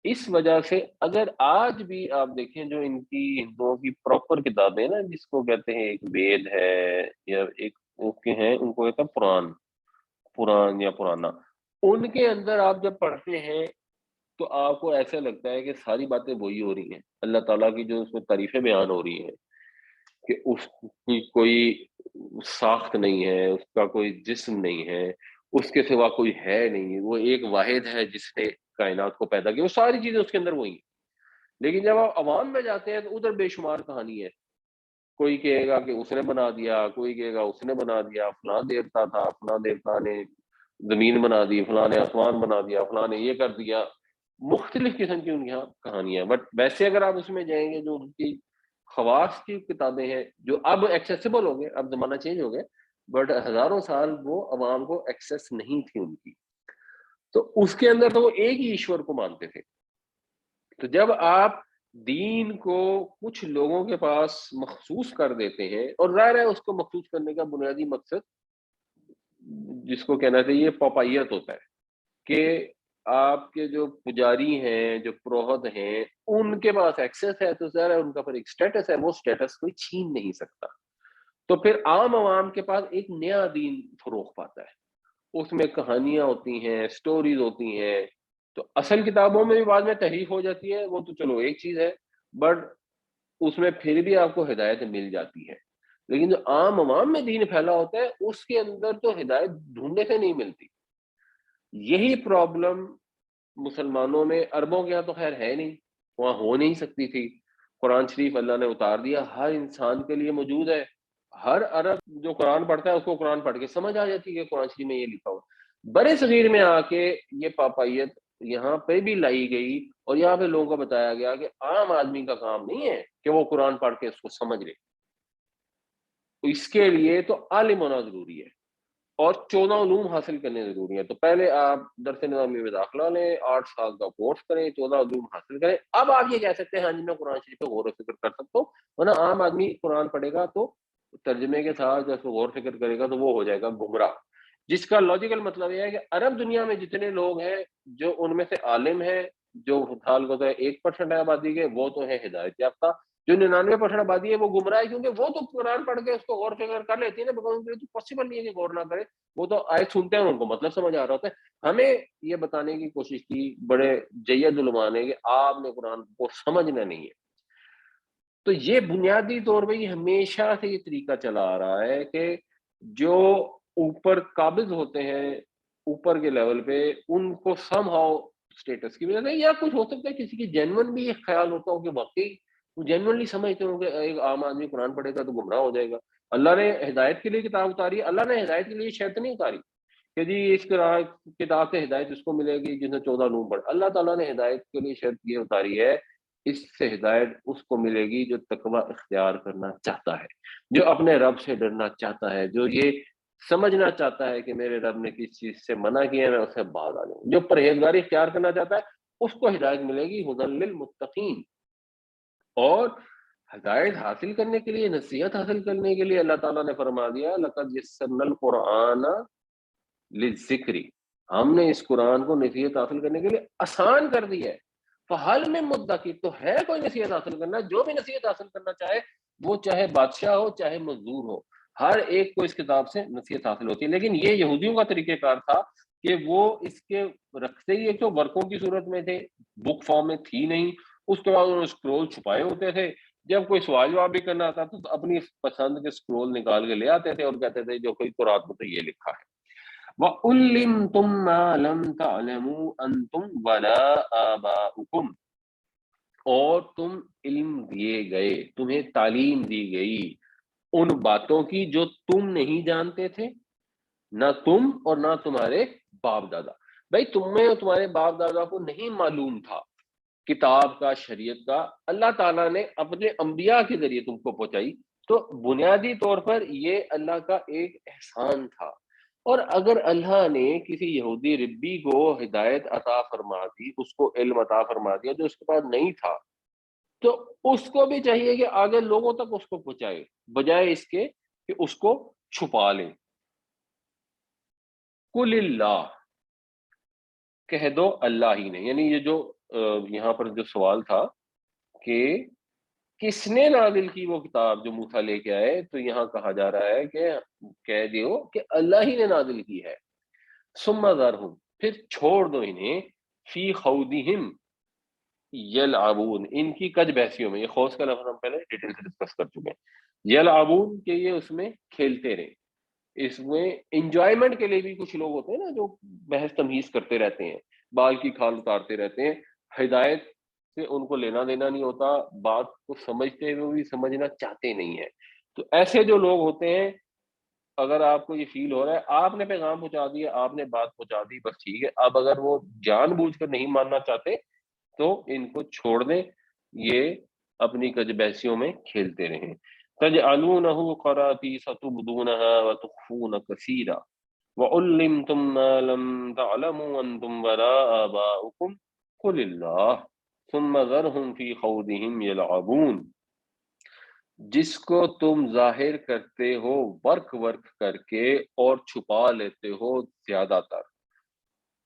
اس وجہ سے اگر آج بھی آپ دیکھیں جو ان کی ہندوؤں کی پراپر کتابیں نا، جس کو کہتے ہیں ایک وید ہے یا ایک کے ہیں، ان کو کہتا ہے پران یا پرانا، ان کے اندر آپ جب پڑھتے ہیں تو آپ کو ایسا لگتا ہے کہ ساری باتیں وہی ہو رہی ہیں. اللہ تعالیٰ کی جو اس میں تعریفیں بیان ہو رہی ہیں کہ اس کی کوئی ساخت نہیں ہے، اس کا کوئی جسم نہیں ہے، اس کے سوا کوئی ہے نہیں، وہ ایک واحد ہے جس نے کائنات کو پیدا کیا، وہ ساری چیزیں اس کے اندر وہی ہیں. لیکن جب آپ عوام میں جاتے ہیں تو ادھر بے شمار کہانی ہے. کوئی کہے گا کہ اس نے بنا دیا، کوئی کہے گا اس نے بنا دیا، فلاں دیوتا تھا، فلاں دیوتا نے زمین بنا دی، فلاں نے آسمان بنا دیا، فلاں نے یہ کر دیا، مختلف قسم کی ان کے یہاں کہانیاں. بٹ ویسے اگر آپ اس میں جائیں گے جو ان کی خواص کی کتابیں ہیں جو اب ایکسیسیبل ہو گئے، اب زمانہ چینج ہو گیا، بٹ ہزاروں سال وہ عوام کو ایکسیس نہیں تھی ان کی. تو اس کے اندر تو وہ ایک ہی ایشور کو مانتے تھے. تو جب آپ دین کو کچھ لوگوں کے پاس مخصوص کر دیتے ہیں، اور ظاہر ہے اس کو مخصوص کرنے کا بنیادی مقصد جس کو کہنا چاہیے پاپائیت ہوتا ہے کہ آپ کے جو پجاری ہیں، جو پروہت ہیں، ان کے پاس ایکسیس ہے تو ظاہر ہے ان کا پر ایک سٹیٹس ہے، وہ سٹیٹس کوئی چھین نہیں سکتا. تو پھر عام عوام کے پاس ایک نیا دین فروغ پاتا ہے. اس میں کہانیاں ہوتی ہیں، سٹوریز ہوتی ہیں. تو اصل کتابوں میں بھی بعد میں تحریف ہو جاتی ہے، وہ تو چلو ایک چیز ہے، بٹ اس میں پھر بھی آپ کو ہدایت مل جاتی ہے. لیکن جو عام عوام میں دین پھیلا ہوتا ہے اس کے اندر تو ہدایت ڈھونڈنے سے نہیں ملتی. یہی پرابلم مسلمانوں میں، عربوں کے یہاں تو خیر ہے نہیں، وہاں ہو نہیں سکتی تھی. قرآن شریف اللہ نے اتار دیا، ہر انسان کے لیے موجود ہے. ہر عرب جو قرآن پڑھتا ہے اس کو قرآن پڑھ کے سمجھ آ جاتی ہے کہ قرآن شریف میں یہ لکھا ہوا. برے صغیر میں آ کے یہ پاپائیت یہاں پہ بھی لائی گئی، اور یہاں پہ لوگوں کو بتایا گیا کہ عام آدمی کا کام نہیں ہے کہ وہ قرآن پڑھ کے اس کو سمجھ لے. اس کے لیے تو عالم ہونا ضروری ہے اور 14 علوم حاصل کرنے ضروری ہیں. تو پہلے آپ درس نظامی میں داخلہ لیں، 8 سال کا کورس کریں، 14 علوم حاصل کریں. اب آپ یہ کہہ سکتے ہیں ہاں جی میں قرآن شریف پہ غور و فکر کر سکتا ہوں. ورنہ عام آدمی قرآن پڑھے گا تو ترجمے کے ساتھ جب غور و فکر کرے گا تو وہ ہو جائے گا گمراہ. جس کا لاجیکل مطلب یہ ہے کہ عرب دنیا میں جتنے لوگ ہیں جو ان میں سے عالم ہیں، جو حال کو 1% آبادی کے، وہ تو ہے ہدایت یافتہ. جو 99% آبادی ہے وہ گمراہ ہے، کیونکہ وہ تو قرآن پڑھ کے اس کو غور فکر کر لیتی ہے نا، بیکاز ان کے لیے تو پاسبل نہیں ہے کہ غور نہ کرے. وہ تو آیت سنتے ہیں ان کو مطلب سمجھ آ رہا ہوتا ہے. ہمیں یہ بتانے کی کوشش کی بڑے جید علماء نے کہ آپ نے قرآن کو سمجھنا نہیں ہے. تو یہ بنیادی طور پہ یہ ہمیشہ سے یہ طریقہ چلا آ رہا ہے کہ جو اوپر قابض ہوتے ہیں اوپر کے لیول پہ، ان کو سم ہاؤ اسٹیٹس کی وجہ سے، یا کچھ ہو سکتا ہے کسی کی جینون بھی ایک خیال ہوتا ہو کہ واقعی وہ جینونلی سمجھتے ہوں کہ ایک عام آدمی قرآن پڑھے گا تو گمراہ ہو جائے گا. اللہ نے ہدایت کے لیے کتاب اتاری ہے، اللہ نے ہدایت کے لیے شرط نہیں اتاری کہ جی اس کتاب سے ہدایت اس کو ملے گی جس نے 14 علوم پڑھ. اللہ تعالیٰ نے ہدایت کے لیے شرط یہ اتاری ہے، اس سے ہدایت اس کو ملے گی جو تقوی اختیار کرنا چاہتا ہے، جو اپنے رب سے ڈرنا چاہتا ہے، جو یہ سمجھنا چاہتا ہے کہ میرے رب نے کس چیز سے منع کیا ہے میں اس سے باز آ جاؤں. جو پرہیزگاری اختیار کرنا چاہتا ہے اس کو ہدایت ملے گی، ہدی للمتقین. اور ہدایت حاصل کرنے کے لیے، نصیحت حاصل کرنے کے لیے اللہ تعالیٰ نے فرما دیا لقد یسرنا القرآن للذکر، ہم نے اس قرآن کو نصیحت حاصل کرنے کے لیے آسان کر دیا ہے. فہل میں مدکر، تو ہے کوئی نصیحت حاصل کرنا، جو بھی نصیحت حاصل کرنا چاہے، وہ چاہے بادشاہ ہو چاہے مزدور ہو، ہر ایک کو اس کتاب سے نصیحت حاصل ہوتی ہے. لیکن یہ یہودیوں کا طریقہ کار تھا کہ وہ اس کے رکھتے ہی ایک تو ورقوں کی صورت میں تھے، بک فارم میں تھی نہیں. اس کے بعد انہوں نے اسکرول چھپائے ہوتے تھے، جب کوئی سوال جواب بھی کرنا آتا تو اپنی پسند کے اسکرول نکال کے لے آتے تھے اور کہتے تھے جو کوئی قرآن میں تو یہ لکھا ہے. وَعُلِّمْتُم مَّا لَمْ تَعْلَمُوا أَنتُمْ وَلَا آبَاؤُكُمْ، اور تم علم دیے گئے، تمہیں تعلیم دی گئی ان باتوں کی جو تم نہیں جانتے تھے، نہ تم اور نہ تمہارے باپ دادا. بھائی تمہیں اور تمہارے باپ دادا کو نہیں معلوم تھا کتاب کا، شریعت کا، اللہ تعالیٰ نے اپنے انبیاء کے ذریعے تم کو پہنچائی. تو بنیادی طور پر یہ اللہ کا ایک احسان تھا. اور اگر اللہ نے کسی یہودی ربی کو ہدایت عطا فرما دی، اس کو علم عطا فرما دیا جو اس کے پاس نہیں تھا، تو اس کو بھی چاہیے کہ آگے لوگوں تک اس کو پہنچائے، بجائے اس کے کہ اس کو چھپا لیں. قل اللہ، کہہ دو اللہ ہی نے. یعنی یہ جو یہاں پر جو سوال تھا کہ کس نے نازل کی وہ کتاب جو موسیٰ لے کے آئے، تو یہاں کہا جا رہا ہے کہ کہہ دیو کہ اللہ ہی نے نازل کی ہے. ثم ذرہم، پھر چھوڑ دو انہیں، فی خوضہم یلعبون، ان کی کج بحثیوں میں. یہ خوض کا لفظ ہم پہلے ڈیٹیل سے ڈسکس کر چکے ہیں. یلعبون کہ یہ اس میں کھیلتے رہے. اس میں انجوائمنٹ کے لیے بھی کچھ لوگ ہوتے ہیں نا جو بحث تمیز کرتے رہتے ہیں، بال کی کھال اتارتے رہتے ہیں، ہدایت سے ان کو لینا دینا نہیں ہوتا، بات کو سمجھتے ہوئے بھی سمجھنا چاہتے نہیں ہیں. تو ایسے جو لوگ ہوتے ہیں اگر آپ کو یہ فیل ہو رہا ہے آپ نے پیغام پہنچا دیا، آپ نے بات پہنچا دی، بس ٹھیک ہے. اب اگر وہ جان بوجھ کر نہیں ماننا چاہتے تو ان کو چھوڑ دیں، یہ اپنی کج بحثیوں میں کھیلتے رہیں. تجعلونہ قراطیس تبدونہا وتخفون کثیرا وعلمتم ما لم تعلموا انتم ولا آباؤکم قل اللہ ثم ذرہم فی خوضہم یلعبون. جس کو تم ظاہر کرتے ہو ورک کر کے اور چھپا لیتے ہو زیادہ تر،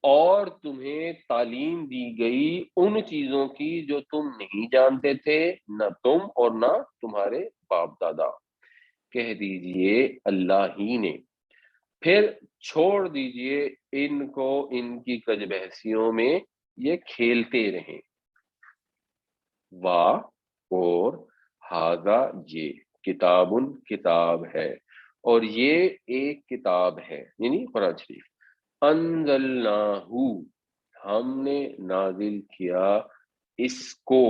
اور تمہیں تعلیم دی گئی ان چیزوں کی جو تم نہیں جانتے تھے، نہ تم اور نہ تمہارے باپ دادا. کہہ دیجئے اللہ ہی نے، پھر چھوڑ دیجئے ان کو ان کی کج بحثیوں میں یہ کھیلتے رہیں. واہ اور ہاذا یہ کتاب کتاب ہے، اور یہ ایک کتاب ہے یعنی قرآن شریف. انزلناہ ہم نے نازل کیا اس کو،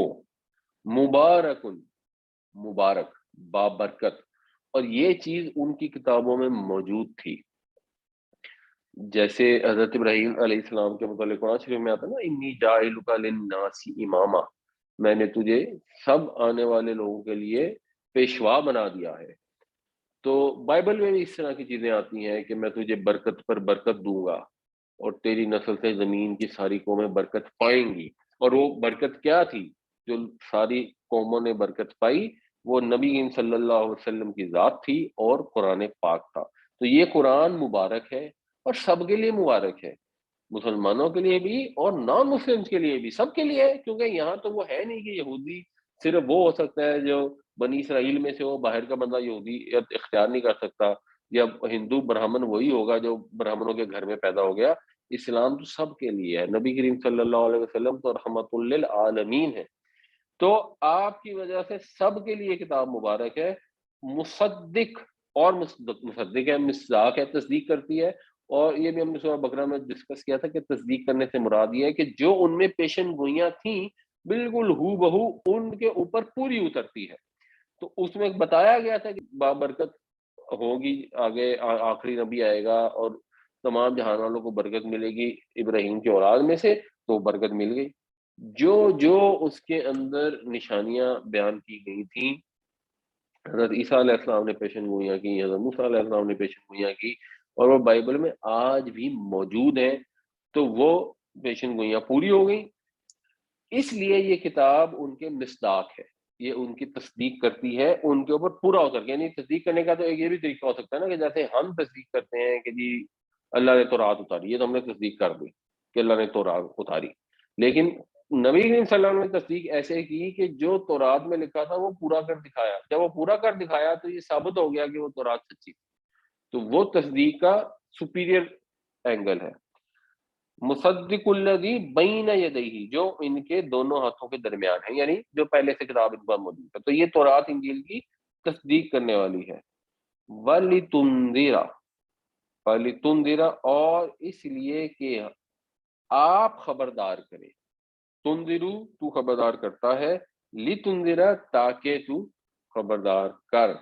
مبارکن مبارک بابرکت، اور یہ چیز ان کی کتابوں میں موجود تھی. جیسے حضرت ابراہیم علیہ السلام کے متعلق قرآن شریف میں آتا ہے نا، انی جاعلک للناس اماما، میں نے تجھے سب آنے والے لوگوں کے لیے پیشوا بنا دیا ہے. تو بائبل میں بھی اس طرح کی چیزیں آتی ہیں کہ میں تجھے برکت پر برکت دوں گا اور تیری نسل سے زمین کی ساری قومیں برکت پائیں گی. اور وہ برکت کیا تھی جو ساری قوموں نے برکت پائی؟ وہ نبی کریم صلی اللہ علیہ وسلم کی ذات تھی اور قرآن پاک تھا. تو یہ قرآن مبارک ہے اور سب کے لیے مبارک ہے، مسلمانوں کے لیے بھی اور نان مسلمس کے لیے بھی، سب کے لیے ہے. کیونکہ یہاں تو وہ ہے نہیں کہ یہودی صرف وہ ہو سکتا ہے جو بنی اسرائیل میں سے ہو، باہر کا بندہ یہودیت اختیار نہیں کر سکتا، یا ہندو برہمن وہی ہوگا جو برہمنوں کے گھر میں پیدا ہو گیا. اسلام تو سب کے لیے ہے، نبی کریم صلی اللہ علیہ وسلم تو رحمت للعالمین ہے. تو آپ کی وجہ سے سب کے لیے کتاب مبارک ہے. مصدق اور مصدق ہے، مصداق ہے، تصدیق کرتی ہے. اور یہ بھی ہم نے سورہ بقرہ میں ڈسکس کیا تھا کہ تصدیق کرنے سے مراد یہ ہے کہ جو ان میں پیشن گوئیاں تھیں بالکل ہو بہو ان کے اوپر پوری اترتی ہے. تو اس میں بتایا گیا تھا کہ بابرکت ہوگی، آگے آخری نبی آئے گا اور تمام جہان والوں کو برکت ملے گی ابراہیم کی اولاد میں سے، تو برکت مل گئی. جو جو اس کے اندر نشانیاں بیان کی گئی تھیں، حضرت عیسیٰ علیہ السلام نے پیشن گوئیاں کی، حضرت موسیٰ علیہ السلام نے پیشن گوئیاں کی، اور وہ بائبل میں آج بھی موجود ہیں. تو وہ پیشن گوئیاں پوری ہو گئیں. اس لیے یہ کتاب ان کے مصداق ہے، یہ ان کی تصدیق کرتی ہے ان کے اوپر پورا اتر کے. یعنی تصدیق کرنے کا تو ایک یہ بھی طریقہ ہو سکتا ہے نا کہ جیسے ہم تصدیق کرتے ہیں کہ جی اللہ نے تورات اتاری، یہ تو ہم نے تصدیق کر دی کہ اللہ نے تورات اتاری. لیکن نبی کریم صلی اللہ علیہ وسلم نے تصدیق ایسے کی کہ جو تورات میں لکھا تھا وہ پورا کر دکھایا. جب وہ پورا کر دکھایا تو یہ ثابت ہو گیا کہ وہ تورات سچی. تو وہ تصدیق کا سپیریئر اینگل ہے. مصدق الذی بین یدیہ، جو ان کے دونوں ہاتھوں کے درمیان ہے، یعنی جو پہلے سے کتاب ان پر موجود ہے. تو یہ تورات انجیل کی تصدیق کرنے والی ہے. وَلِتُنذِرَ، وَلِتُنذِرَ، اور اس لیے کہ آپ خبردار کریں. تنذرو تو خبردار کرتا ہے، لِتُنذِرَ تاکہ تو خبردار کر.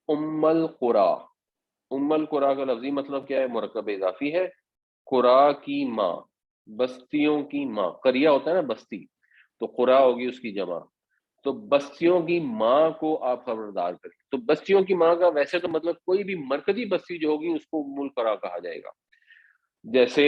ام القرى، ام القرى کا لفظی مطلب کیا ہے؟ مرکب اضافی ہے. قرى کی ماں، بستیوں کی ماں. قریہ ہوتا ہے نا بستی، تو قرى ہوگی اس کی جمع. تو بستیوں کی ماں کو آپ خبردار کریں. تو بستیوں کی ماں کا ویسے تو مطلب کوئی بھی مرکزی بستی جو ہوگی اس کو ام القرى کہا جائے گا. جیسے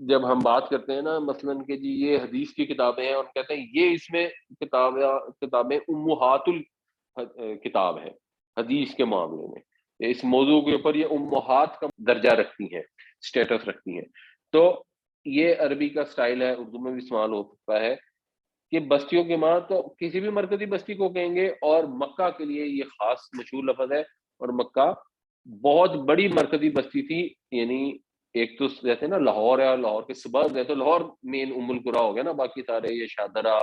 جب ہم بات کرتے ہیں نا مثلاً کہ جی یہ حدیث کی کتابیں ہیں اور کہتے ہیں یہ اس میں کتابیں امہات الکتاب ہیں حدیث کے معاملے میں، اس موضوع کے اوپر یہ امہات کا درجہ رکھتی ہیں، سٹیٹس رکھتی ہیں. تو یہ عربی کا سٹائل ہے، اردو میں بھی استعمال ہو سکتا ہے کہ بستیوں کی ماں تو کسی بھی مرکزی بستی کو کہیں گے. اور مکہ کے لیے یہ خاص مشہور لفظ ہے، اور مکہ بہت بڑی مرکزی بستی تھی. یعنی ایک تو جیسے نا لاہور ہے، لاہور کے سبرب ہے، تو لاہور مین ام القرى ہو گیا نا، باقی سارے یہ شادرہ،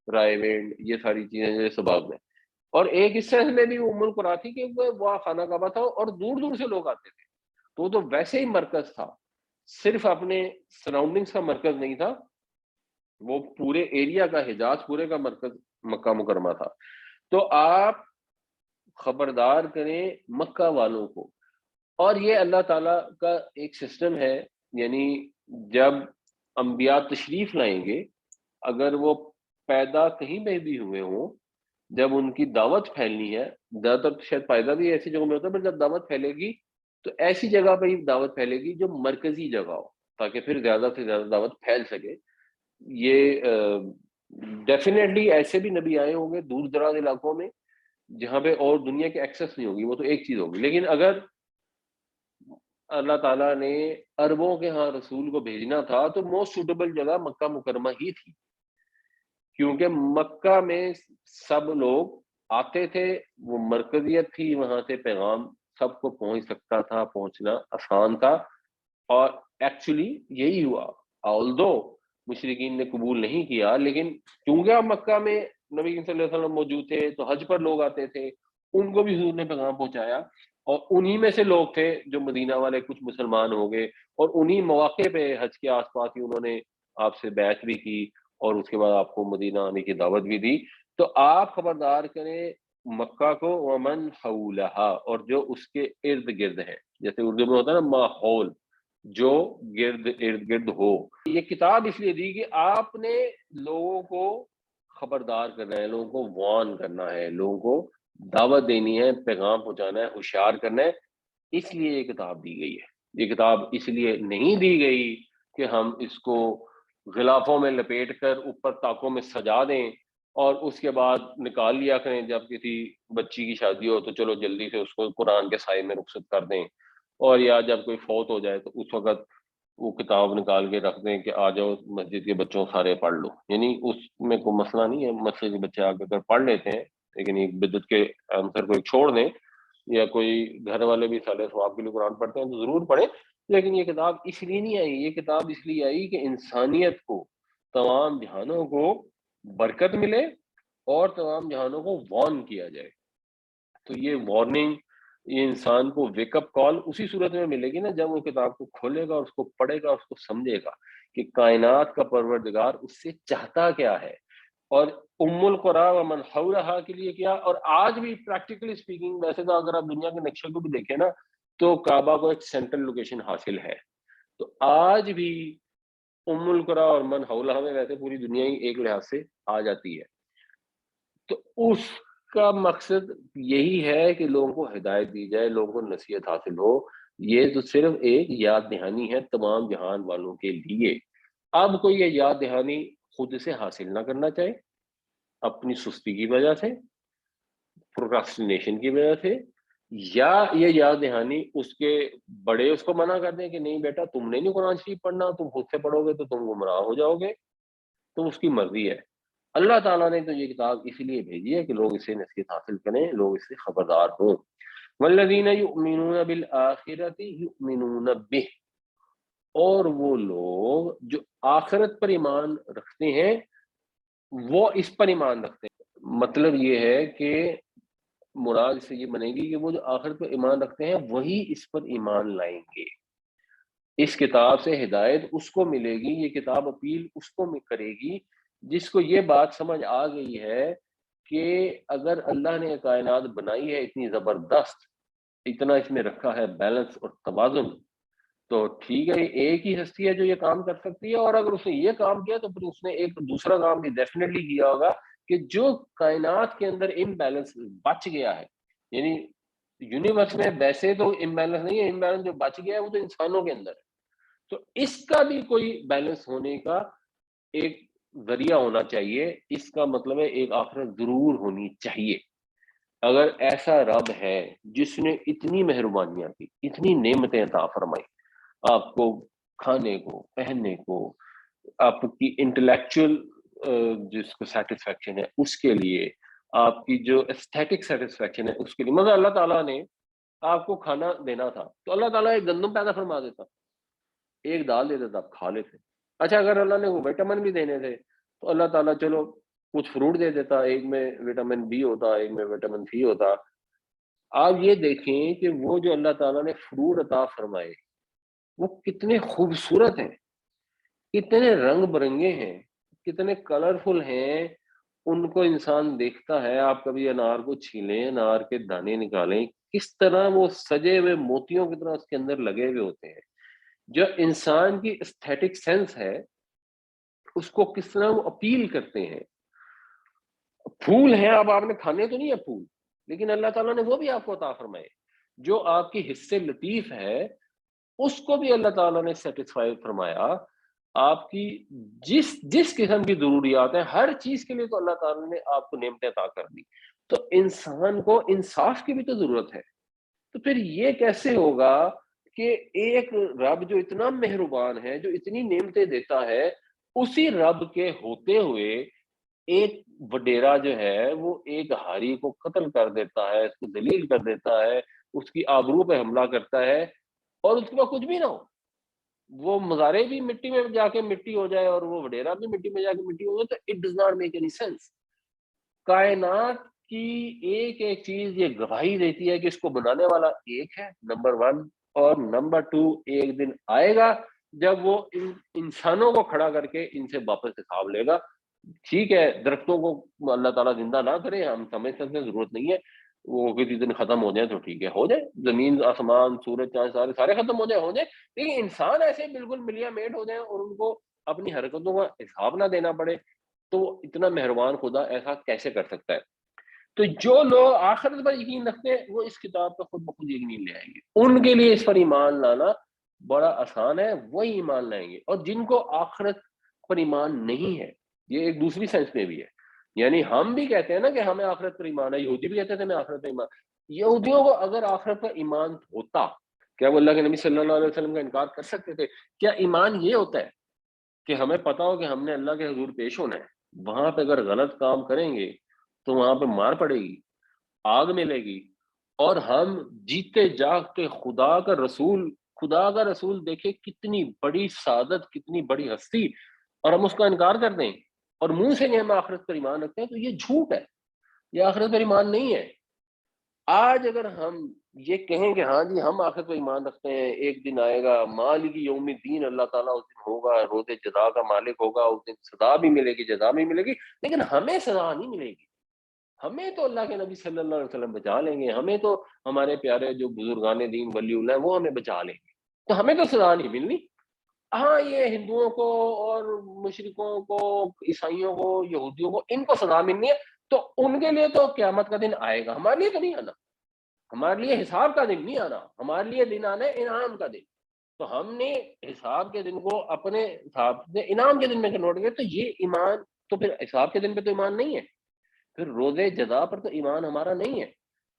رائے وینڈ، یہ ساری چیزیں جو سبرب میں. اور ایک اس طرح میں بھی ام القرى تھی کہ وہ خانہ کعبہ تھا اور دور دور سے لوگ آتے تھے. تو ویسے ہی مرکز تھا، صرف اپنے سراؤنڈنگز کا مرکز نہیں تھا، وہ پورے ایریا کا، حجاز پورے کا مرکز مکہ مکرمہ تھا. تو آپ خبردار کریں مکہ والوں کو. اور یہ اللہ تعالیٰ کا ایک سسٹم ہے، یعنی جب انبیاء تشریف لائیں گے، اگر وہ پیدا کہیں پہ بھی ہوئے ہوں، جب ان کی دعوت پھیلنی ہے، زیادہ تر شاید پیدا بھی ایسی جگہوں میں ہوتا ہے، پر جب دعوت پھیلے گی تو ایسی جگہ پہ ہی دعوت پھیلے گی جو مرکزی جگہ ہو، تاکہ پھر زیادہ سے زیادہ دعوت پھیل سکے. یہ ڈیفینیٹلی ایسے بھی نبی آئے ہوں گے دور دراز علاقوں میں جہاں پہ اور دنیا کے ایکسس نہیں ہوگی، وہ تو ایک چیز ہوگی. لیکن اگر اللہ تعالیٰ نے عربوں کے ہاں رسول کو بھیجنا تھا تو موسٹ سوٹیبل جگہ مکہ مکرمہ ہی تھی، کیونکہ مکہ میں سب لوگ آتے تھے، وہ مرکزیت تھی، وہاں سے پیغام سب کو پہنچ سکتا تھا، پہنچنا آسان تھا. اور ایکچولی یہی ہوا، آلدو مشرکین نے قبول نہیں کیا، لیکن کیونکہ اب مکہ میں نبی صلی اللہ علیہ وسلم موجود تھے تو حج پر لوگ آتے تھے، ان کو بھی حضور نے پیغام پہنچایا. اور انہی میں سے لوگ تھے جو مدینہ والے کچھ مسلمان ہو گئے، اور انہی مواقع پہ حج کے آس پاس ہی انہوں نے آپ سے بیعت بھی کی اور اس کے بعد آپ کو مدینہ آنے کی دعوت بھی دی. تو آپ خبردار کریں مکہ کو، ومن حولہا، اور جو اس کے ارد گرد ہیں، جیسے اردو میں ہوتا ہے نا ماحول، جو ارد گرد ہو. یہ کتاب اس لیے دی کہ آپ نے لوگوں کو خبردار کرنا ہے، لوگوں کو وارن کرنا ہے، لوگوں کو دعوت دینی ہے، پیغام پہنچانا ہے، ہوشیار کرنا ہے. اس لیے یہ کتاب دی گئی ہے. یہ کتاب اس لیے نہیں دی گئی کہ ہم اس کو غلافوں میں لپیٹ کر اوپر طاقوں میں سجا دیں اور اس کے بعد نکال لیا کریں جب کسی بچی کی شادی ہو تو چلو جلدی سے اس کو قرآن کے سائے میں رخصت کر دیں، اور یا جب کوئی فوت ہو جائے تو اس وقت وہ کتاب نکال کے رکھ دیں کہ آ جاؤ مسجد کے بچوں سارے پڑھ لو. یعنی اس میں کوئی مسئلہ نہیں ہے، مسجد کے بچے آ کے اگر پڑھ لیتے ہیں، لیکن ایک بدعت کے آنسر کو ایک چھوڑ دیں، یا کوئی گھر والے بھی صالح ثواب کے لیے قرآن پڑھتے ہیں تو ضرور پڑھیں. لیکن یہ کتاب اس لیے نہیں آئی، یہ کتاب اس لیے آئی کہ انسانیت کو، تمام جہانوں کو برکت ملے اور تمام جہانوں کو وارن کیا جائے. تو یہ وارننگ، یہ انسان کو ویک اپ کال اسی صورت میں ملے گی نا جب وہ کتاب کو کھولے گا اور اس کو پڑھے گا، اس کو سمجھے گا کہ کائنات کا پروردگار اس سے چاہتا کیا ہے، اور ام القریٰ و من حولہا کے لیے کیا. اور آج بھی پریکٹیکلی سپیکنگ، ویسے تو اگر آپ دنیا کے نقشے کو بھی دیکھیں نا تو کعبہ کو ایک سینٹرل لوکیشن حاصل ہے. تو آج بھی ام القریٰ اور من حولہا میں ویسے پوری دنیا ہی ایک لحاظ سے آ جاتی ہے. تو اس کا مقصد یہی ہے کہ لوگوں کو ہدایت دی جائے، لوگوں کو نصیحت حاصل ہو. یہ تو صرف ایک یاد دہانی ہے تمام جہان والوں کے لیے. اب کوئی یہ یاد دہانی خود سے حاصل نہ کرنا چاہے، اپنی سستی کی وجہ سے، پروکراسٹینیشن کی وجہ سے، یا یہ یاد دہانی اس کے بڑے اس کو منع کر دیں کہ نہیں بیٹا تم نے نہیں قرآن شریف پڑھنا، تم خود سے پڑھو گے تو تم گمراہ ہو جاؤ گے. تو اس کی مرضی ہے. اللہ تعالیٰ نے تو یہ کتاب اسی لیے بھیجی ہے کہ لوگ اس سے نصیحت حاصل کریں، لوگ اس سے خبردار ہوں. والذین یؤمنون بالآخرۃ یؤمنون بہ، اور وہ لوگ جو آخرت پر ایمان رکھتے ہیں وہ اس پر ایمان رکھتے ہیں. مطلب یہ ہے کہ مراد سے یہ بنے گی کہ وہ جو آخرت پر ایمان رکھتے ہیں وہی اس پر ایمان لائیں گے. اس کتاب سے ہدایت اس کو ملے گی، یہ کتاب اپیل اس کو کرے گی جس کو یہ بات سمجھ آ گئی ہے کہ اگر اللہ نے کائنات بنائی ہے اتنی زبردست، اتنا اس میں رکھا ہے بیلنس اور توازن، تو ٹھیک ہے ایک ہی ہستی ہے جو یہ کام کر سکتی ہے. اور اگر اس نے یہ کام کیا تو پھر اس نے ایک دوسرا کام بھی ڈیفینیٹلی کیا ہوگا کہ جو کائنات کے اندر امبیلنس بچ گیا ہے، یعنی یونیورس میں ویسے تو امبیلنس نہیں ہے، امبیلنس جو بچ گیا ہے وہ تو انسانوں کے اندر ہے. تو اس کا بھی کوئی بیلنس ہونے کا ایک ذریعہ ہونا چاہیے. اس کا مطلب ہے ایک آخرت ضرور ہونی چاہیے. اگر ایسا رب ہے جس نے اتنی مہربانیاں کی، اتنی نعمتیں عطا فرمائی، آپ کو کھانے کو، پہننے کو، آپ کی انٹلیکچوئل جس کو سیٹسفیکشن ہے اس کے لیے، آپ کی جو ایستھیٹک سیٹسفیکشن ہے اس کے لیے، مگر اللہ تعالیٰ نے آپ کو کھانا دینا تھا تو اللہ تعالیٰ ایک گندم پیدا فرما دیتا، ایک دال دے دیتا، آپ کھا لیتے. اچھا اگر اللہ نے وہ وٹامن بھی دینے تھے تو اللہ تعالیٰ چلو کچھ فروٹ دے دیتا، ایک میں وٹامن بی ہوتا، ایک میں وٹامن سی ہوتا. آپ یہ دیکھیں کہ وہ جو اللہ تعالیٰ نے فروٹ عطا فرمائے وہ کتنے خوبصورت ہیں، کتنے رنگ برنگے ہیں، کتنے کلرفل ہیں، ان کو انسان دیکھتا ہے، آپ کبھی انار کو چھیلیں، انار کے دانے نکالیں، کس طرح وہ سجے ہوئے موتیوں کی طرح اس کے اندر لگے ہوئے ہوتے ہیں۔ جو انسان کی استھیٹک سینس ہے اس کو کس طرح وہ اپیل کرتے ہیں۔ پھول ہیں، اب آپ نے کھانے تو نہیں ہے پھول، لیکن اللہ تعالیٰ نے وہ بھی آپ کو عطا فرمائے۔ جو آپ کی حصے لطیف ہے اس کو بھی اللہ تعالیٰ نے سیٹسفائی فرمایا۔ آپ کی جس جس قسم کی ضروریات ہیں ہر چیز کے لیے تو اللہ تعالیٰ نے آپ کو نعمتیں عطا کر دی۔ تو انسان کو انصاف کی بھی تو ضرورت ہے۔ تو پھر یہ کیسے ہوگا کہ ایک رب جو اتنا مہربان ہے، جو اتنی نعمتیں دیتا ہے، اسی رب کے ہوتے ہوئے ایک وڈیرا جو ہے وہ ایک ہاری کو قتل کر دیتا ہے، اس کو ذلیل کر دیتا ہے، اس کی آبرو پہ حملہ کرتا ہے، اور اس کے بعد کچھ بھی نہ ہو، وہ مزارے بھی مٹی میں جا کے مٹی ہو جائے اور وہ وڈیرا بھی مٹی میں جا کے مٹی ہو جائے، تو it does not make any sense. کائنات کی ایک ایک چیز یہ گواہی دیتی ہے کہ اس کو بنانے والا ایک ہے، نمبر ون، اور نمبر ٹو، ایک دن آئے گا جب وہ انسانوں کو کھڑا کر کے ان سے واپس حساب لے گا۔ ٹھیک ہے، درختوں کو اللہ تعالیٰ زندہ نہ کرے، ہم سمجھ سکتے ہیں، ضرورت نہیں ہے، وہ کسی دن ختم ہو جائے تو ٹھیک ہے، ہو جائے، زمین آسمان سورج چاند سارے ختم ہو جائے، لیکن انسان ایسے بالکل ملیا میٹ ہو جائیں اور ان کو اپنی حرکتوں کا حساب نہ دینا پڑے، تو اتنا مہربان خدا ایسا کیسے کر سکتا ہے؟ تو جو لوگ آخرت پر یقین رکھتے ہیں وہ اس کتاب پر خود بخود یقین لے آئیں گے، ان کے لیے اس پر ایمان لانا بڑا آسان ہے، وہی ایمان لائیں گے۔ اور جن کو آخرت پر ایمان نہیں ہے، یہ ایک دوسری سینس میں بھی ہے، یعنی ہم بھی کہتے ہیں نا کہ ہمیں آخرت پر ایمان ہے، یہودی بھی کہتے تھے میں آخرت پر ایمان، یہودیوں کو اگر آخرت پر ایمان ہوتا، کیا وہ اللہ کے نبی صلی اللہ علیہ وسلم کا انکار کر سکتے تھے؟ کیا ایمان یہ ہوتا ہے کہ ہمیں پتا ہو کہ ہم نے اللہ کے حضور پیش ہونا ہے، وہاں پہ اگر غلط کام کریں گے تو وہاں پہ مار پڑے گی، آگ ملے گی، اور ہم جیتے جاگتے خدا کا رسول دیکھے کتنی بڑی سعادت، کتنی بڑی ہستی، اور ہم اس کا انکار کر دیں اور منہ سے نہیں ہم آخرت پر ایمان رکھتے ہیں، تو یہ جھوٹ ہے، یہ آخرت پر ایمان نہیں ہے۔ آج اگر ہم یہ کہیں کہ ہاں جی ہم آخرت پر ایمان رکھتے ہیں، ایک دن آئے گا مالک یوم الدین، اللہ تعالیٰ اس دن ہوگا، روز جزا کا مالک ہوگا، اس دن سزا بھی ملے گی، جزا بھی ملے گی، لیکن ہمیں سزا نہیں ملے گی، ہمیں تو اللہ کے نبی صلی اللہ علیہ وسلم بچا لیں گے، ہمیں تو ہمارے پیارے جو بزرگان دین ولی اللہ ہیں وہ ہمیں بچا لیں گے، تو ہمیں تو سزا نہیں ملنی۔ ہاں یہ ہندوؤں کو اور مشرکوں کو، عیسائیوں کو، یہودیوں کو، ان کو سزا ملنی ہے، تو ان کے لیے تو قیامت کا دن آئے گا، ہمارے لیے تو نہیں آنا، ہمارے لیے حساب کا دن نہیں آنا، ہمارے لیے دن آنا ہے انعام کا دن، تو ہم نے حساب کے دن کو اپنے حساب سے انعام کے دن میں کنورٹ کیا، تو یہ ایمان تو پھر حساب کے دن پہ تو ایمان نہیں ہے، پھر روزے جزا پر تو ایمان ہمارا نہیں ہے،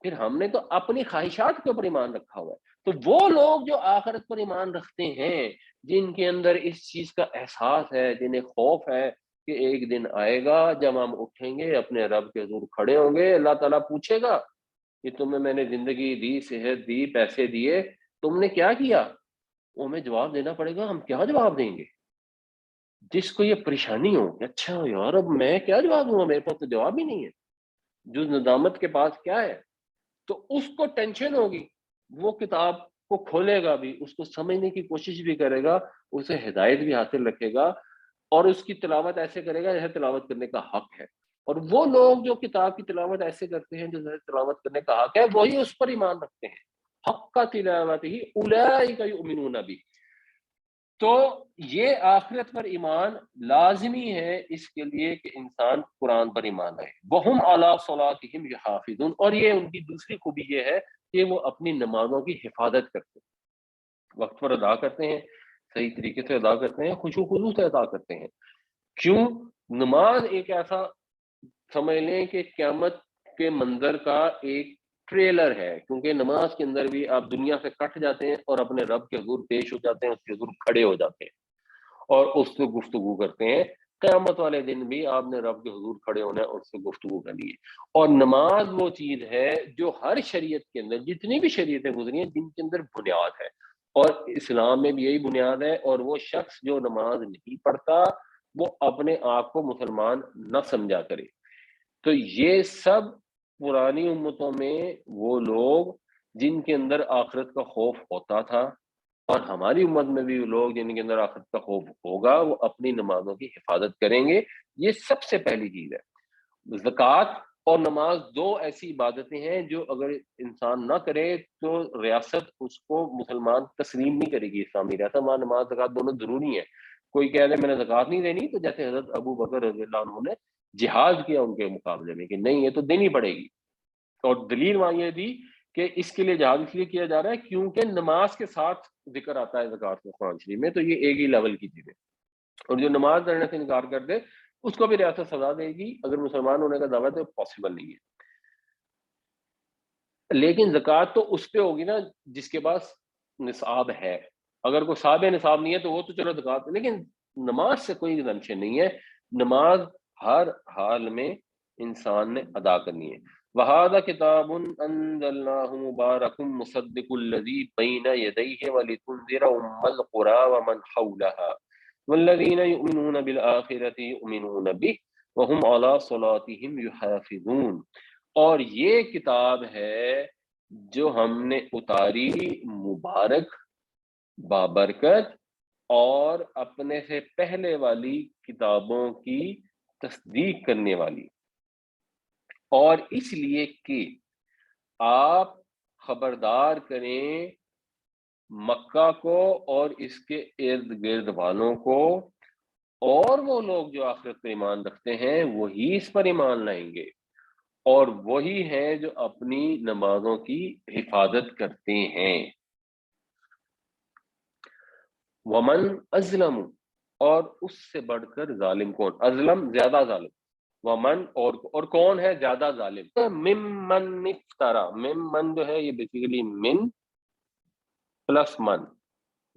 پھر ہم نے تو اپنی خواہشات کے اوپر ایمان رکھا ہوا ہے۔ تو وہ لوگ جو آخرت پر ایمان رکھتے ہیں، جن کے اندر اس چیز کا احساس ہے، جنہیں خوف ہے کہ ایک دن آئے گا جب ہم اٹھیں گے اپنے رب کے حضور کھڑے ہوں گے، اللہ تعالیٰ پوچھے گا کہ تمہیں میں نے زندگی دی، صحت دی، پیسے دیے، تم نے کیا کیا؟ وہ ہمیں جواب دینا پڑے گا، ہم کیا جواب دیں گے؟ جس کو یہ پریشانی ہو کہ اچھا یار اب میں کیا جواب دوں گا، میرے پاس تو جواب ہی نہیں ہے، جو ندامت کے پاس کیا ہے، تو اس کو ٹینشن ہوگی، وہ کتاب کو کھولے گا بھی، اس کو سمجھنے کی کوشش بھی کرے گا، اسے ہدایت بھی حاصل رکھے گا، اور اس کی تلاوت ایسے کرے گا جیسے تلاوت کرنے کا حق ہے۔ اور وہ لوگ جو کتاب کی تلاوت ایسے کرتے ہیں جیسے تلاوت کرنے کا حق ہے، وہی اس پر ایمان رکھتے ہیں، حق کا تلاوت ہی اولئک یؤمنون بھی۔ تو یہ آخرت پر ایمان لازمی ہے اس کے لیے کہ انسان قرآن پر ایمان لائے، وہم علی صلاتہم یحافظون، اور یہ ان کی دوسری خوبی یہ ہے کہ وہ اپنی نمازوں کی حفاظت کرتے ہیں، وقت پر ادا کرتے ہیں، صحیح طریقے سے ادا کرتے ہیں، خشوع و خضوع سے ادا کرتے ہیں۔ کیوں؟ نماز ایک ایسا، سمجھ لیں کہ قیامت کے منظر کا ایک ٹریلر ہے، کیونکہ نماز کے اندر بھی آپ دنیا سے کٹ جاتے ہیں اور اپنے رب کے حضور پیش ہو جاتے ہیں، اس کے حضور کھڑے ہو جاتے ہیں اور اس سے گفتگو کرتے ہیں۔ قیامت والے دن بھی آپ نے رب کے حضور کھڑے ہونا ہے اور اس سے گفتگو کرنی ہے۔ اور نماز وہ چیز ہے جو ہر شریعت کے اندر، جتنی بھی شریعتیں گزری ہیں، جن کے اندر بنیاد ہے، اور اسلام میں بھی یہی بنیاد ہے، اور وہ شخص جو نماز نہیں پڑھتا وہ اپنے آپ کو مسلمان نہ سمجھا کرے۔ تو یہ سب پرانی امتوں میں وہ لوگ جن کے اندر آخرت کا خوف ہوتا تھا، اور ہماری امت میں بھی وہ لوگ جن کے اندر آخرت کا خوف ہوگا، وہ اپنی نمازوں کی حفاظت کریں گے، یہ سب سے پہلی چیز ہے۔ زکوٰۃ اور نماز دو ایسی عبادتیں ہیں جو اگر انسان نہ کرے تو ریاست اس کو مسلمان تسلیم نہیں کرے گی. اسلامی ریاست وہاں نماز زکوٰۃ دونوں ضروری ہیں. کوئی کہہ دے میں نے زکوٰۃ نہیں دینی، تو جیسے حضرت ابو بکر رضی اللہ عنہ نے جہاد کیا ان کے مقابلے میں کہ نہیں یہ تو دینی پڑے گی. اور دلیل وہاں یہ دی کہ اس کے لیے جہاد اس لیے کیا جا رہا ہے کیونکہ نماز کے ساتھ ذکر آتا ہے زکوٰۃ کے قرآن شریف میں، تو یہ ایک ہی لیول کی چیز ہے. اور جو نماز پڑھنے سے انکار کر دے اس کو بھی ریاست سزا دے گی. اگر مسلمان ہونے کا دعویٰ تو پاسبل نہیں ہے. لیکن زکوٰۃ تو اس پہ ہوگی نا جس کے پاس نصاب ہے. اگر کوئی صاحب نصاب نہیں ہے تو وہ تو چلو زکوٰۃ، لیکن نماز سے کوئی ایگزمپشن نہیں ہے. نماز ہر حال میں انسان نے ادا کرنی ہے. وَهَذَا كِتَابٌ أَنزَلْنَاهُ مُبَارَكٌ مُصَدِّقُ الَّذِي بَيْنَ يَدَيْهِ وَلِتُنذِرَ أُمَّ الْقُرَىٰ وَمَنْ حَوْلَهَا وَالَّذِينَ يُؤْمِنُونَ بِالْآخِرَةِ يُؤْمِنُونَ بِهِ وَهُمْ عَلَىٰ صَلَاتِهِمْ يُحَافِظُونَ. اور یہ کتاب ہے جو ہم نے اتاری مبارک بابرکت اور اپنے سے پہلے والی کتابوں کی تصدیق کرنے والی، اور اس لیے کہ آپ خبردار کریں مکہ کو اور اس کے ارد گرد والوں کو، اور وہ لوگ جو آخرت پر ایمان رکھتے ہیں وہی اس پر ایمان لائیں گے، اور وہی ہیں جو اپنی نمازوں کی حفاظت کرتے ہیں. ومن ازلم، اور اس سے بڑھ کر ظالم کون؟ ازلم زیادہ ظالم. ومن اور کون ہے زیادہ ظالم؟ ممن افترا. ممن جو ہے یہ بیسیکلی من پلس من،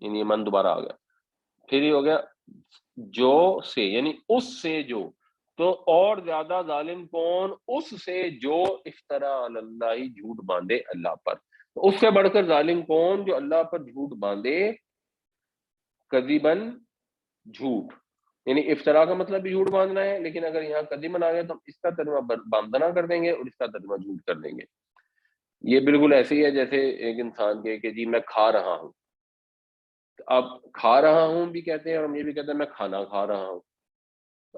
یعنی من دوبارہ آ گیا، پھر یہ ہو گیا جو سے، یعنی اس سے جو. تو اور زیادہ ظالم کون؟ اس سے جو افترا علی اللہ، جھوٹ باندھے اللہ پر. تو اس سے بڑھ کر ظالم کون؟ جو اللہ پر جھوٹ باندھے. کذبن جھوٹ، یعنی افطرا کا مطلب بھی جھوٹ باندھنا ہے، لیکن اگر یہاں کذبن آ گیا تو ہم اس کا ترجمہ باندھنا کر دیں گے اور اس کا ترجمہ جھوٹ کر دیں گے. یہ بالکل ایسے ہی ہے جیسے ایک انسان کہے کہ جی میں کھا رہا ہوں. اب کھا رہا ہوں بھی کہتے ہیں اور ہم یہ بھی کہتے ہیں میں کھانا کھا رہا ہوں.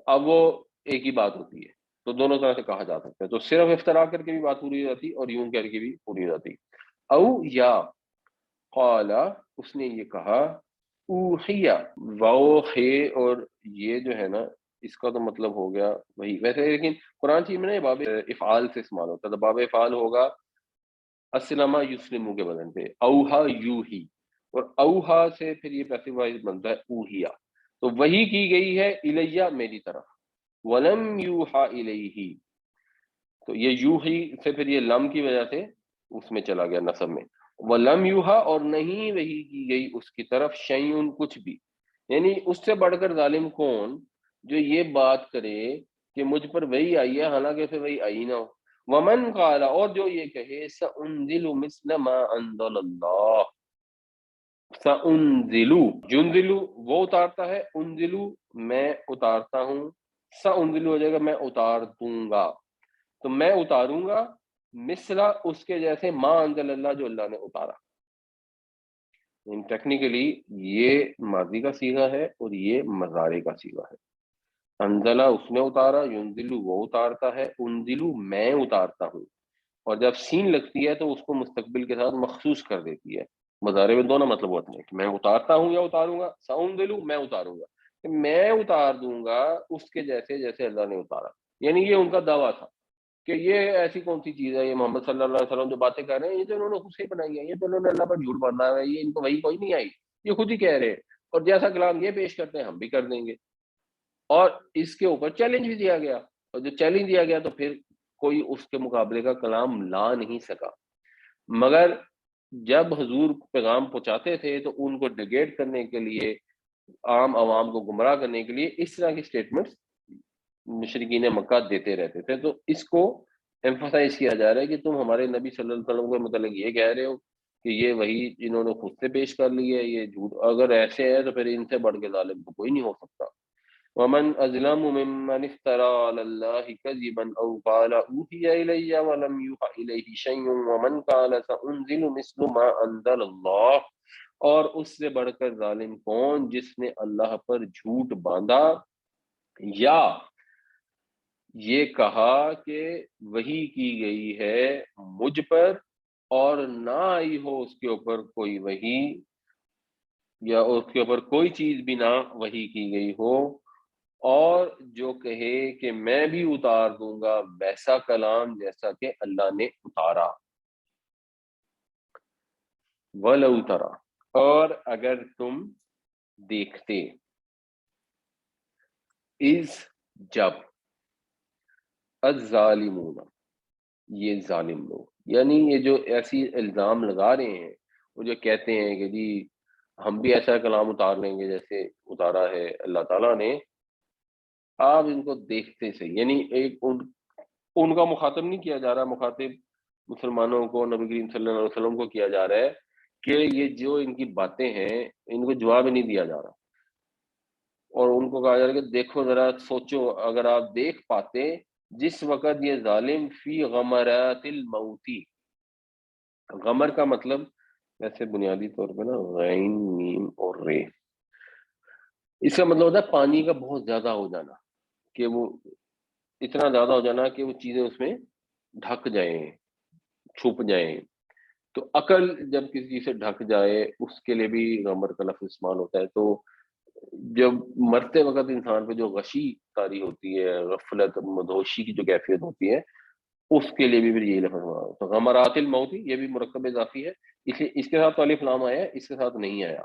اب وہ ایک ہی بات ہوتی ہے، تو دونوں طرح سے کہا جا سکتا ہے. تو صرف افطرا کر کے بھی بات پوری ہو جاتی اور یوں کر کے بھی پوری ہو جاتی. او یا قال، اس نے یہ کہا، اوحیا، واو ہے، اور یہ جو ہے نا اس کا تو مطلب ہو گیا وہی ویسے، لیکن قرآن چیز میں نا باب افعال سے استعمال ہوتا ہے. تو باب افعال ہوگا اسلمہ یسلمو کے بدن پہ، اوہا یوہی، اور اوہا سے پھر یہ پیسو وائز بنتا ہے اوہیا. تو وہی کی گئی ہے الیہ میری طرف. ولم یوحا الیہ، تو یہ یوہی سے پھر یہ لم کی وجہ سے اس میں چلا گیا نصب میں. وَلَمْ یوحا، اور نہیں وحی کی گئی اس کی طرف شیئن کچھ بھی. یعنی اس سے بڑھ کر ظالم کون؟ جو یہ بات کرے کہ مجھ پر وہی آئی ہے حالانکہ پھر وہی آئی نہ ہو. ومن قال، اور جو یہ کہے سأنزل مثل ما انزل اللہ. سأنزلو، جنزلو وہ اتارتا ہے، انزلو میں اتارتا ہوں، سأنزلو ہو جائے گا میں اتار دوں گا. تو میں اتاروں گا مثلا اس کے جیسے ما انزل اللہ جو اللہ نے اتارا. ٹیکنیکلی یہ ماضی کا صیغہ ہے اور یہ مضارع کا صیغہ ہے. انزلہ اس نے اتارا، ینزلو وہ اتارتا ہے، انزلو میں اتارتا ہوں. اور جب سین لگتی ہے تو اس کو مستقبل کے ساتھ مخصوص کر دیتی ہے. مضارع میں دونوں مطلب ہوتے ہیں کہ میں اتارتا ہوں یا اتاروں گا. سأنزلو میں اتاروں گا، کہ میں اتار دوں گا اس کے جیسے جیسے اللہ نے اتارا. یعنی یہ ان کا دعویٰ تھا کہ یہ ایسی کون سی چیز ہے، یہ محمد صلی اللہ علیہ وسلم جو باتیں کر رہے ہیں یہ تو انہوں نے خود سے بنائی ہے، یہ تو انہوں نے اللہ پر جھوٹ باندھا ہے، یہ ان کو وہی کوئی نہیں آئی، یہ خود ہی کہہ رہے ہیں، اور جیسا کلام یہ پیش کرتے ہیں ہم بھی کر دیں گے. اور اس کے اوپر چیلنج بھی دیا گیا، اور جو چیلنج دیا گیا تو پھر کوئی اس کے مقابلے کا کلام لا نہیں سکا. مگر جب حضور پیغام پہنچاتے تھے تو ان کو ڈیگیٹ کرنے کے لیے، عام عوام کو گمراہ کرنے کے لیے اس طرح کی سٹیٹمنٹس مشرکین مکہ دیتے رہتے تھے. تو اس کو ایمفسائز کیا جا رہا ہے کہ تم ہمارے نبی صلی اللہ علیہ وسلم کے متعلق یہ کہہ رہے ہو کہ یہ وہی انہوں نے خود سے پیش کر لی ہے، یہ جھوٹ. اگر ایسے ہے تو پھر ان سے بڑھ کے ظالم تو کوئی نہیں ہو سکتا. ومن اظلم ممن افترى على الله كذبا او قال اوحي الي ولم يوحى اليه شيء ومن قال سانزل مثل ما انزل الله، اور اس سے بڑھ کر ظالم کون جس نے اللہ پر جھوٹ باندھا یا یہ کہا کہ وحی کی گئی ہے مجھ پر اور نہ آئی ہو اس کے اوپر کوئی وحی، یا اس کے اوپر کوئی چیز بھی نہ وحی کی گئی ہو، اور جو کہے کہ میں بھی اتار دوں گا ویسا کلام جیسا کہ اللہ نے اتارا۔ وَلَوْ تَرَى، اور اگر تم دیکھتے، اذ جب، الظالمون یہ ظالم لوگ، یعنی یہ جو ایسی الزام لگا رہے ہیں، وہ جو کہتے ہیں کہ جی ہم بھی ایسا کلام اتار لیں گے جیسے اتارا ہے اللہ تعالیٰ نے، آپ ان کو دیکھتے سے، یعنی ایک ان کا مخاطب نہیں کیا جا رہا، مخاطب مسلمانوں کو، نبی کریم صلی اللہ علیہ وسلم کو کیا جا رہا ہے کہ یہ جو ان کی باتیں ہیں ان کو جواب نہیں دیا جا رہا، اور ان کو کہا جا رہا ہے کہ دیکھو ذرا سوچو، اگر آپ دیکھ پاتے جس وقت یہ ظالم فی غمرات الموتی، غمر کا مطلب ویسے بنیادی طور پہ نا غین میم اور رے، اس کا مطلب ہوتا ہے پانی کا بہت زیادہ ہو جانا، کہ وہ اتنا زیادہ ہو جانا کہ وہ چیزیں اس میں ڈھک جائیں، چھپ جائیں۔ تو عقل جب کسی چیز سے ڈھک جائے اس کے لیے بھی غمر کا لفظ استعمال ہوتا ہے۔ تو جب مرتے وقت انسان پہ جو غشی طاری ہوتی ہے، غفلت مدہوشی کی جو کیفیت ہوتی ہے، اس کے لیے بھی پھر یہی لفظ استعمال ہوتا ہے۔ غمرات الموت یہ بھی مرکب اضافی ہے، اس لیے اس کے ساتھ الف لام آیا ہے، اس کے ساتھ نہیں آیا۔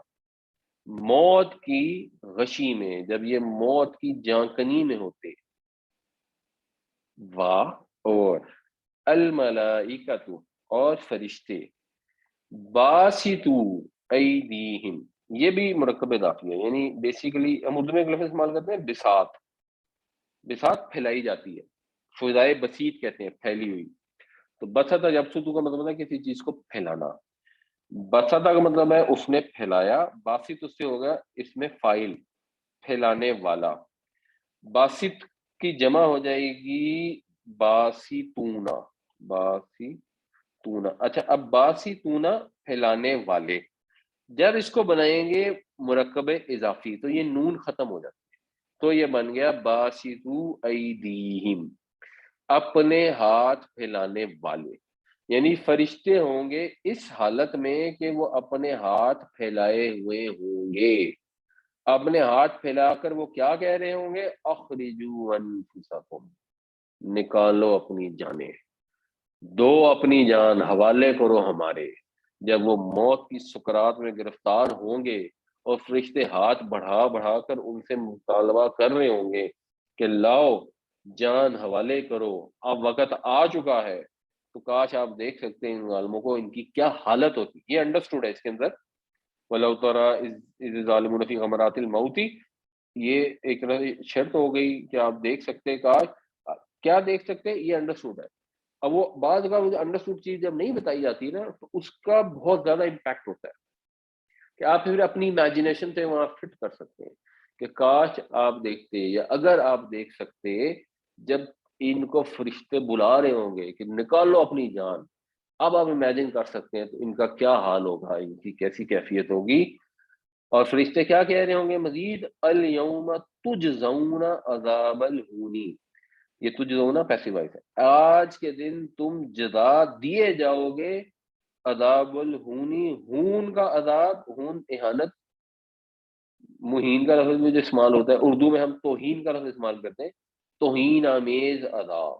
موت کی غشی میں، جب یہ موت کی جانکنی میں ہوتے، واہ، اور الملائکۃ اور فرشتے، باسطو ایدیہم یہ بھی مرکب اضافی ہے، یعنی بیسیکلی ہم اردو میں ایک لفظ استعمال کرتے ہیں بساط، بساط پھیلائی جاتی ہے، فضائے بسیط کہتے ہیں پھیلی ہوئی۔ تو بسطہ یبسطو کا مطلب ہے کسی چیز کو پھیلانا، بسطہ کا مطلب ہے اس نے پھیلایا، باسط اس سے ہوگا اس میں فائل پھیلانے والا، باسط کی جمع ہو جائے گی باسطونا، باسطونا، اچھا اب باسطونا پھیلانے والے، جب اس کو بنائیں گے مرکب اضافی تو یہ نون ختم ہو جاتا ہے، تو یہ بن گیا باسطو ایدیہم، اپنے ہاتھ پھیلانے والے، یعنی فرشتے ہوں گے اس حالت میں کہ وہ اپنے ہاتھ پھیلائے ہوئے ہوں گے، اپنے ہاتھ پھیلا کر وہ کیا کہہ رہے ہوں گے، اخرجوا انفسکم، نکالو اپنی جانیں، دو اپنی جان حوالے کرو ہمارے۔ جب وہ موت کی سکرات میں گرفتار ہوں گے اور فرشتے ہاتھ بڑھا بڑھا کر ان سے مطالبہ کر رہے ہوں گے کہ لاؤ جان حوالے کرو، اب وقت آ چکا ہے، تو کاش آپ دیکھ سکتے ہیں ان ظالموں کو، ان کی کیا حالت ہوتی۔ یہ انڈرسٹوڈ ہے اس کے اندر، وَلَوْ تَرَىٰ إِذِ الظَّالِمُونَ فِي غَمَرَاتِ الْمَوْتِ، یہ ایک شرط ہو گئی کہ آپ دیکھ سکتے، کاش کیا دیکھ سکتے، یہ انڈرسٹوڈ ہے۔ اب وہ بعض کا مجھے انڈرسٹوڈ چیز جب نہیں بتائی جاتی نا تو اس کا بہت زیادہ امپیکٹ ہوتا ہے، کہ آپ پھر اپنی امیجنیشن سے وہاں فٹ کر سکتے ہیں کہ کاش آپ دیکھتے، یا اگر آپ دیکھ سکتے جب ان کو فرشتے بلا رہے ہوں گے کہ نکالو اپنی جان، اب آپ امیجن کر سکتے ہیں تو ان کا کیا حال ہوگا، ان کی کیسی کیفیت ہوگی۔ اور فرشتے کیا کہہ رہے ہوں گے مزید، الیوم تجزون عذاب الہونی، یہ تجزون پیسیو وائس ہے، آج کے دن تم جزا دیے جاؤ گے عذاب الہونی، ہون کا عذاب، ہون اہانت، مہین کا لفظ بھی جو استعمال ہوتا ہے اردو میں، ہم توہین کا لفظ استعمال کرتے ہیں، توہین آمیز عذاب،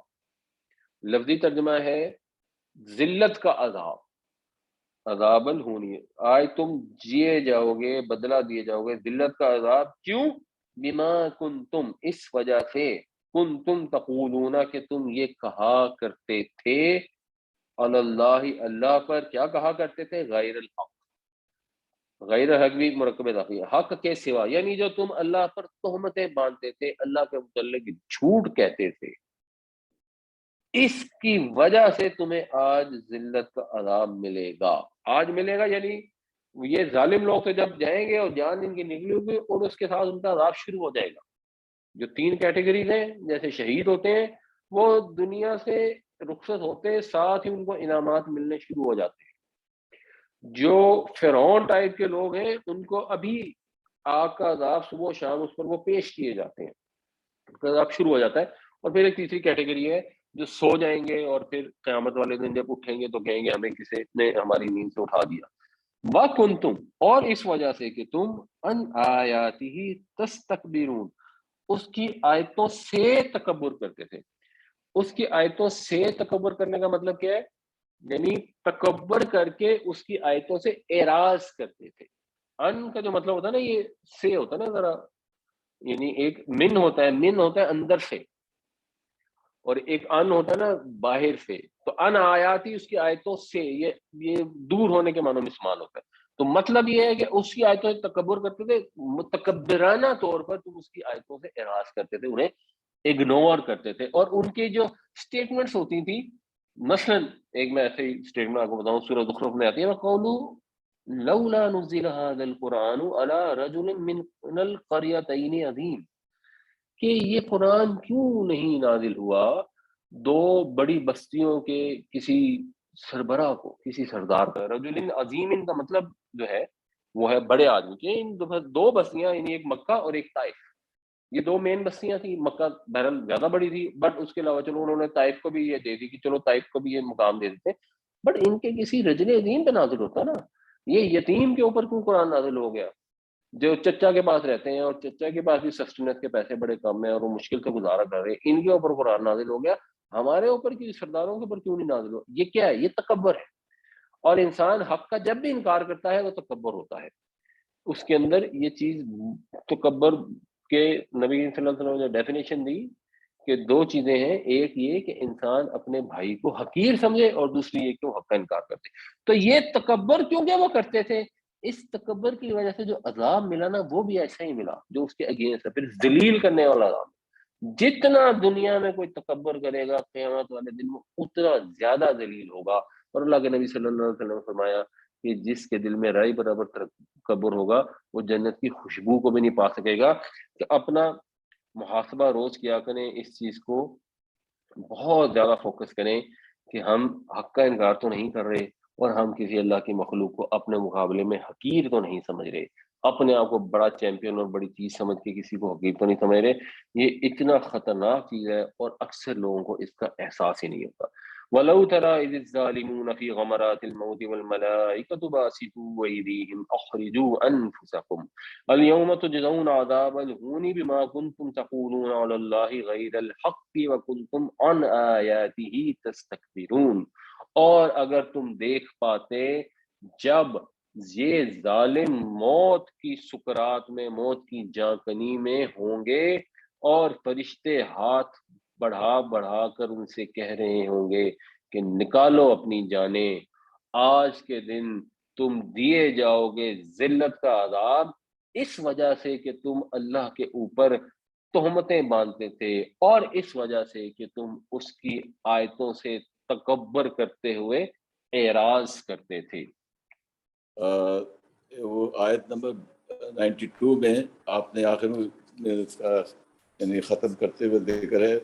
لفظی ترجمہ ہے ذلت کا عذاب، عذاب الہونی، آج تم جیے جاؤ گے، بدلہ دیے جاؤ گے ذلت کا عذاب، کیوں، بما کنتم اس وجہ سے، کنتم تقولون کہ تم یہ کہا کرتے تھے، اللہ اللہ پر، کیا کہا کرتے تھے، غیر الحق، غیر حق بھی مرکب اضافی ہے، حق کے سوا، یعنی جو تم اللہ پر تہمتیں باندھتے تھے، اللہ کے متعلق جھوٹ کہتے تھے، اس کی وجہ سے تمہیں آج ذلت کا عذاب ملے گا، آج ملے گا، یعنی یہ ظالم لوگ سے جب جائیں گے اور جان ان کی نکلی ہوگی اور اس کے ساتھ ان کا عذاب شروع ہو جائے گا۔ جو تین کیٹیگریز ہیں، جیسے شہید ہوتے ہیں وہ دنیا سے رخصت ہوتے ساتھ ہی ان کو انعامات ملنے شروع ہو جاتے ہیں، جو فرعون ٹائپ کے لوگ ہیں ان کو ابھی آگ کا عذاب صبح و شام اس پر وہ پیش کیے جاتے ہیں، ان کا عذاب شروع ہو جاتا ہے، اور پھر ایک تیسری کیٹیگری ہے جو سو جائیں گے اور پھر قیامت والے دن جب اٹھیں گے تو کہیں گے ہمیں کسی نے ہماری نیند سے اٹھا دیا. وَكُنْتُمْ، اور اس وجہ سے کہ تم ان آیاتہ تستکبرون، اس کی آیتوں سے تکبر کرتے تھے. اس کی آیتوں سے تکبر کرنے کا مطلب کیا ہے؟ یعنی تکبر کر کے اس کی آیتوں سے اعراض کرتے تھے. ان کا جو مطلب ہوتا ہے نا، یہ سے ہوتا ہے نا ذرا، یعنی ایک من ہوتا ہے اندر سے، اور ایک ان ہوتا ہے نا باہر سے. تو ان آیاتی اس کی آیتوں سے، یہ دور ہونے کے معنوں میں استعمال ہوتا ہے. تو مطلب یہ ہے کہ اس کی آیتوں سے تکبر کرتے تھے، متکبرانہ طور پر تم اس کی آیتوں سے اعراض کرتے تھے، انہیں اگنور کرتے تھے. اور ان کی جو سٹیٹمنٹس ہوتی تھی، مثلا ایک میں ایسے ہی اسٹیٹمنٹ آپ کو بتاؤں، سورۃ زخرف میں آتی ہے وَقَوْلُوا لَوْلَا نُزِّلَ هَذَا الْقُرْآنُ عَلَىٰ رَجُلٍ مِّنَ الْقَرْيَتَيْنِ عَظِيمٍ، کہ یہ قرآن کیوں نہیں نازل ہوا دو بڑی بستیوں کے کسی سربراہ کو، کسی سردار کا. رجل عظیم کا مطلب جو ہے وہ ہے بڑے آدمی کے. ان دو بستیاں، یعنی ایک مکہ اور ایک طائف، یہ دو مین بستیاں تھیں. مکہ بہرحال زیادہ بڑی تھی، بٹ اس کے علاوہ چلو انہوں نے طائف کو بھی یہ دے دی کہ چلو طائف کو بھی یہ مقام دے دیتے. بٹ ان کے کسی رجل عظیم پہ نازل ہوتا نا، یہ یتیم کے اوپر کیوں قرآن نازل ہو گیا جو چچا کے پاس رہتے ہیں، اور چچا کے پاس بھی سسٹنس کے پیسے بڑے کم ہیں اور وہ مشکل سے گزارا کر رہے ہیں، ان کے اوپر قرآن نازل ہو گیا، ہمارے اوپر کی سرداروں کے اوپر کیوں نہیں نازل ہو؟ یہ کیا ہے؟ یہ تکبر ہے. اور انسان حق کا جب بھی انکار کرتا ہے وہ تکبر ہوتا ہے. اس کے اندر یہ چیز تکبر کے نبی صلی اللہ علیہ وسلم نے ڈیفینیشن دی کہ دو چیزیں ہیں، ایک یہ کہ انسان اپنے بھائی کو حقیر سمجھے، اور دوسری یہ کہ وہ حق کا انکار کرتے. تو یہ تکبر کیونکہ وہ کرتے تھے، اس تکبر کی وجہ سے جو عذاب ملا نا وہ بھی ایسا ہی ملا جو اس کے اگینسٹ ہے، پھر ذلیل کرنے والا عذاب. جتنا دنیا میں کوئی تکبر کرے گا قیامت والے دن وہ اتنا زیادہ ذلیل ہوگا. اور اللہ کے نبی صلی اللہ علیہ وسلم نے فرمایا کہ جس کے دل میں رائی برابر تکبر ہوگا وہ جنت کی خوشبو کو بھی نہیں پا سکے گا. کہ اپنا محاسبہ روز کیا کریں، اس چیز کو بہت زیادہ فوکس کریں کہ ہم حق کا انکار تو نہیں کر رہے، اور ہم کسی اللہ کی مخلوق کو اپنے مقابلے میں حقیر تو نہیں سمجھ رہے، اپنے آپ کو بڑا چیمپئن اور بڑی چیز سمجھ کے کسی کو حقیر تو نہیں سمجھ رہے. یہ اتنا خطرناک چیز ہے اور اکثر لوگوں کو اس کا احساس ہی نہیں ہوتا. وَلَوْ تَرَىٰ إِذِ الظَّالِمُونَ فِي غَمَرَاتِ الْمَوْتِ وَالْمَلَائِكَةُ بَاسِطُو أَيْدِيهِمْ أَخْرِجُوا أَنفُسَكُمْ الْيَوْمَ تُجْزَوْنَ عَذَابَ الْهُونِ بِمَا كُنتُمْ تَقُولُونَ عَلَى اللَّهِ غَيْرَ الْحَقِّ وَكُنتُمْ عَنْ آيَاتِهِ تَسْتَكْبِرُونَ. اور اگر تم دیکھ پاتے جب یہ ظالم موت کی سکرات میں، موت کی جانکنی میں ہوں گے، اور فرشتے ہاتھ بڑھا بڑھا کر ان سے کہہ رہے ہوں گے کہ نکالو اپنی جانیں، آج کے دن تم دیے جاؤ گے ذلت کا عذاب، اس وجہ سے کہ تم اللہ کے اوپر تہمتیں باندھتے تھے، اور اس وجہ سے کہ تم اس کی آیتوں سے تکبر کرتے ہوئے اعراض کرتے تھے. وہ آیت نمبر 92 میں آپ نے آخر میں اس کا یعنی ختم کرتے ہوئے ذکر ہے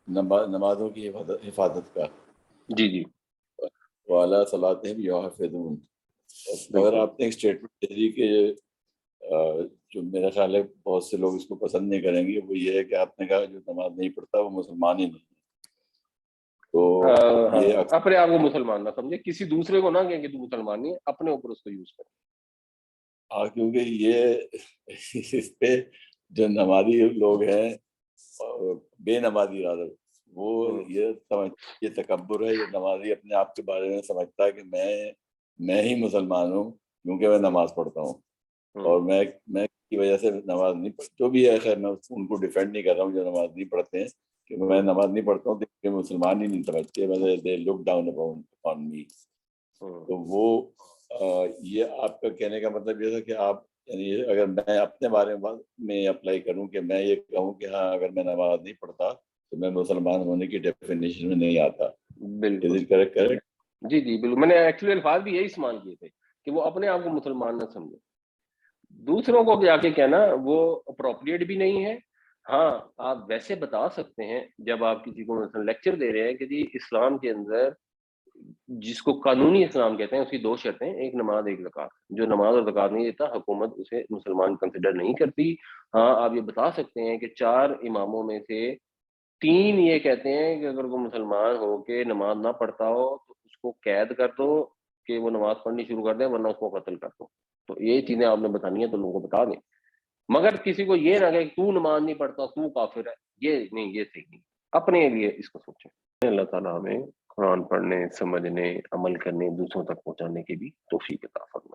نمازوں کی حفاظت کا. جی جی. وَعَلَىٰ صَلَاتِهِمْ يُحَافِظُونَ. اگر آپ نے ایک اسٹیٹمنٹ دے دی کہ جو میرا خیال ہے بہت سے لوگ اس کو پسند نہیں کریں گے، وہ یہ ہے کہ آپ نے کہا جو نماز نہیں پڑھتا وہ مسلمان ہی نہیں. تو یہ اپنے آپ کو مسلمان نہ سمجھے، کسی دوسرے کو نہ کہیں کہ تو مسلمان نہیں ہے، اپنے اوپر اس کو یوز کریں. کیونکہ یہ اس پہ جو نمازی لوگ ہیں، بے نمازی رادر، وہ یہ تکبر ہے. یہ نمازی اپنے آپ کے بارے میں سمجھتا ہے کہ میں ہی مسلمان ہوں کیونکہ میں نماز پڑھتا ہوں، اور میں کی وجہ سے نماز نہیں پڑھتا. جو بھی ہے خیر، میں ان کو ڈیفینڈ نہیں کر رہا ہوں جو نماز نہیں پڑھتے ہیں، کہ میں نماز نہیں پڑھتا ہوں کہ مسلمان ہی نہیں سمجھتے، they look down upon me. تو وہ یہ آپ کا کہنے کا مطلب یہ تھا کہ آپ یعنی اگر میں اپنے بارے میں اپلائی کروں کہ میں یہ کہوں کہ ہاں اگر میں نماز نہیں پڑھتا تو میں مسلمان ہونے کی ڈیفینیشن میں نہیں آتا. بالکل کریکٹ. جی جی بالکل. میں نے ایکچولی الفاظ بھی یہی استعمال کیے تھے کہ وہ اپنے آپ کو مسلمان نہ سمجھے. دوسروں کو جا کے کہنا وہ اپروپریٹ بھی نہیں ہے. ہاں آپ ویسے بتا سکتے ہیں جب آپ کسی کو لیکچر دے رہے ہیں کہ جی اسلام کے اندر جس کو قانونی اسلام کہتے ہیں اس کی دو شرطیں، ایک نماز ایک زکوٰۃ. جو نماز اور زکوٰۃ نہیں دیتا حکومت اسے مسلمان کنسیڈر نہیں کرتی. ہاں آپ یہ بتا سکتے ہیں کہ 4 اماموں میں سے تین یہ کہتے ہیں کہ اگر کوئی مسلمان ہو کے نماز نہ پڑھتا ہو تو اس کو قید کر دو کہ وہ نماز پڑھنی شروع کر دیں، ورنہ اس کو قتل کر دو. تو یہ چیزیں آپ نے بتانی ہیں تو لوگوں کو بتا دیں، مگر کسی کو یہ نہ کہ تو نماز نہیں پڑھتا تو کافر ہے، یہ نہیں، یہ صحیح نہیں. اپنے لیے اس کو سوچیں. اللہ تعالیٰ ہمیں قرآن پڑھنے، سمجھنے، عمل کرنے، دوسروں تک پہنچانے کی بھی توفیق عطا فرمائے.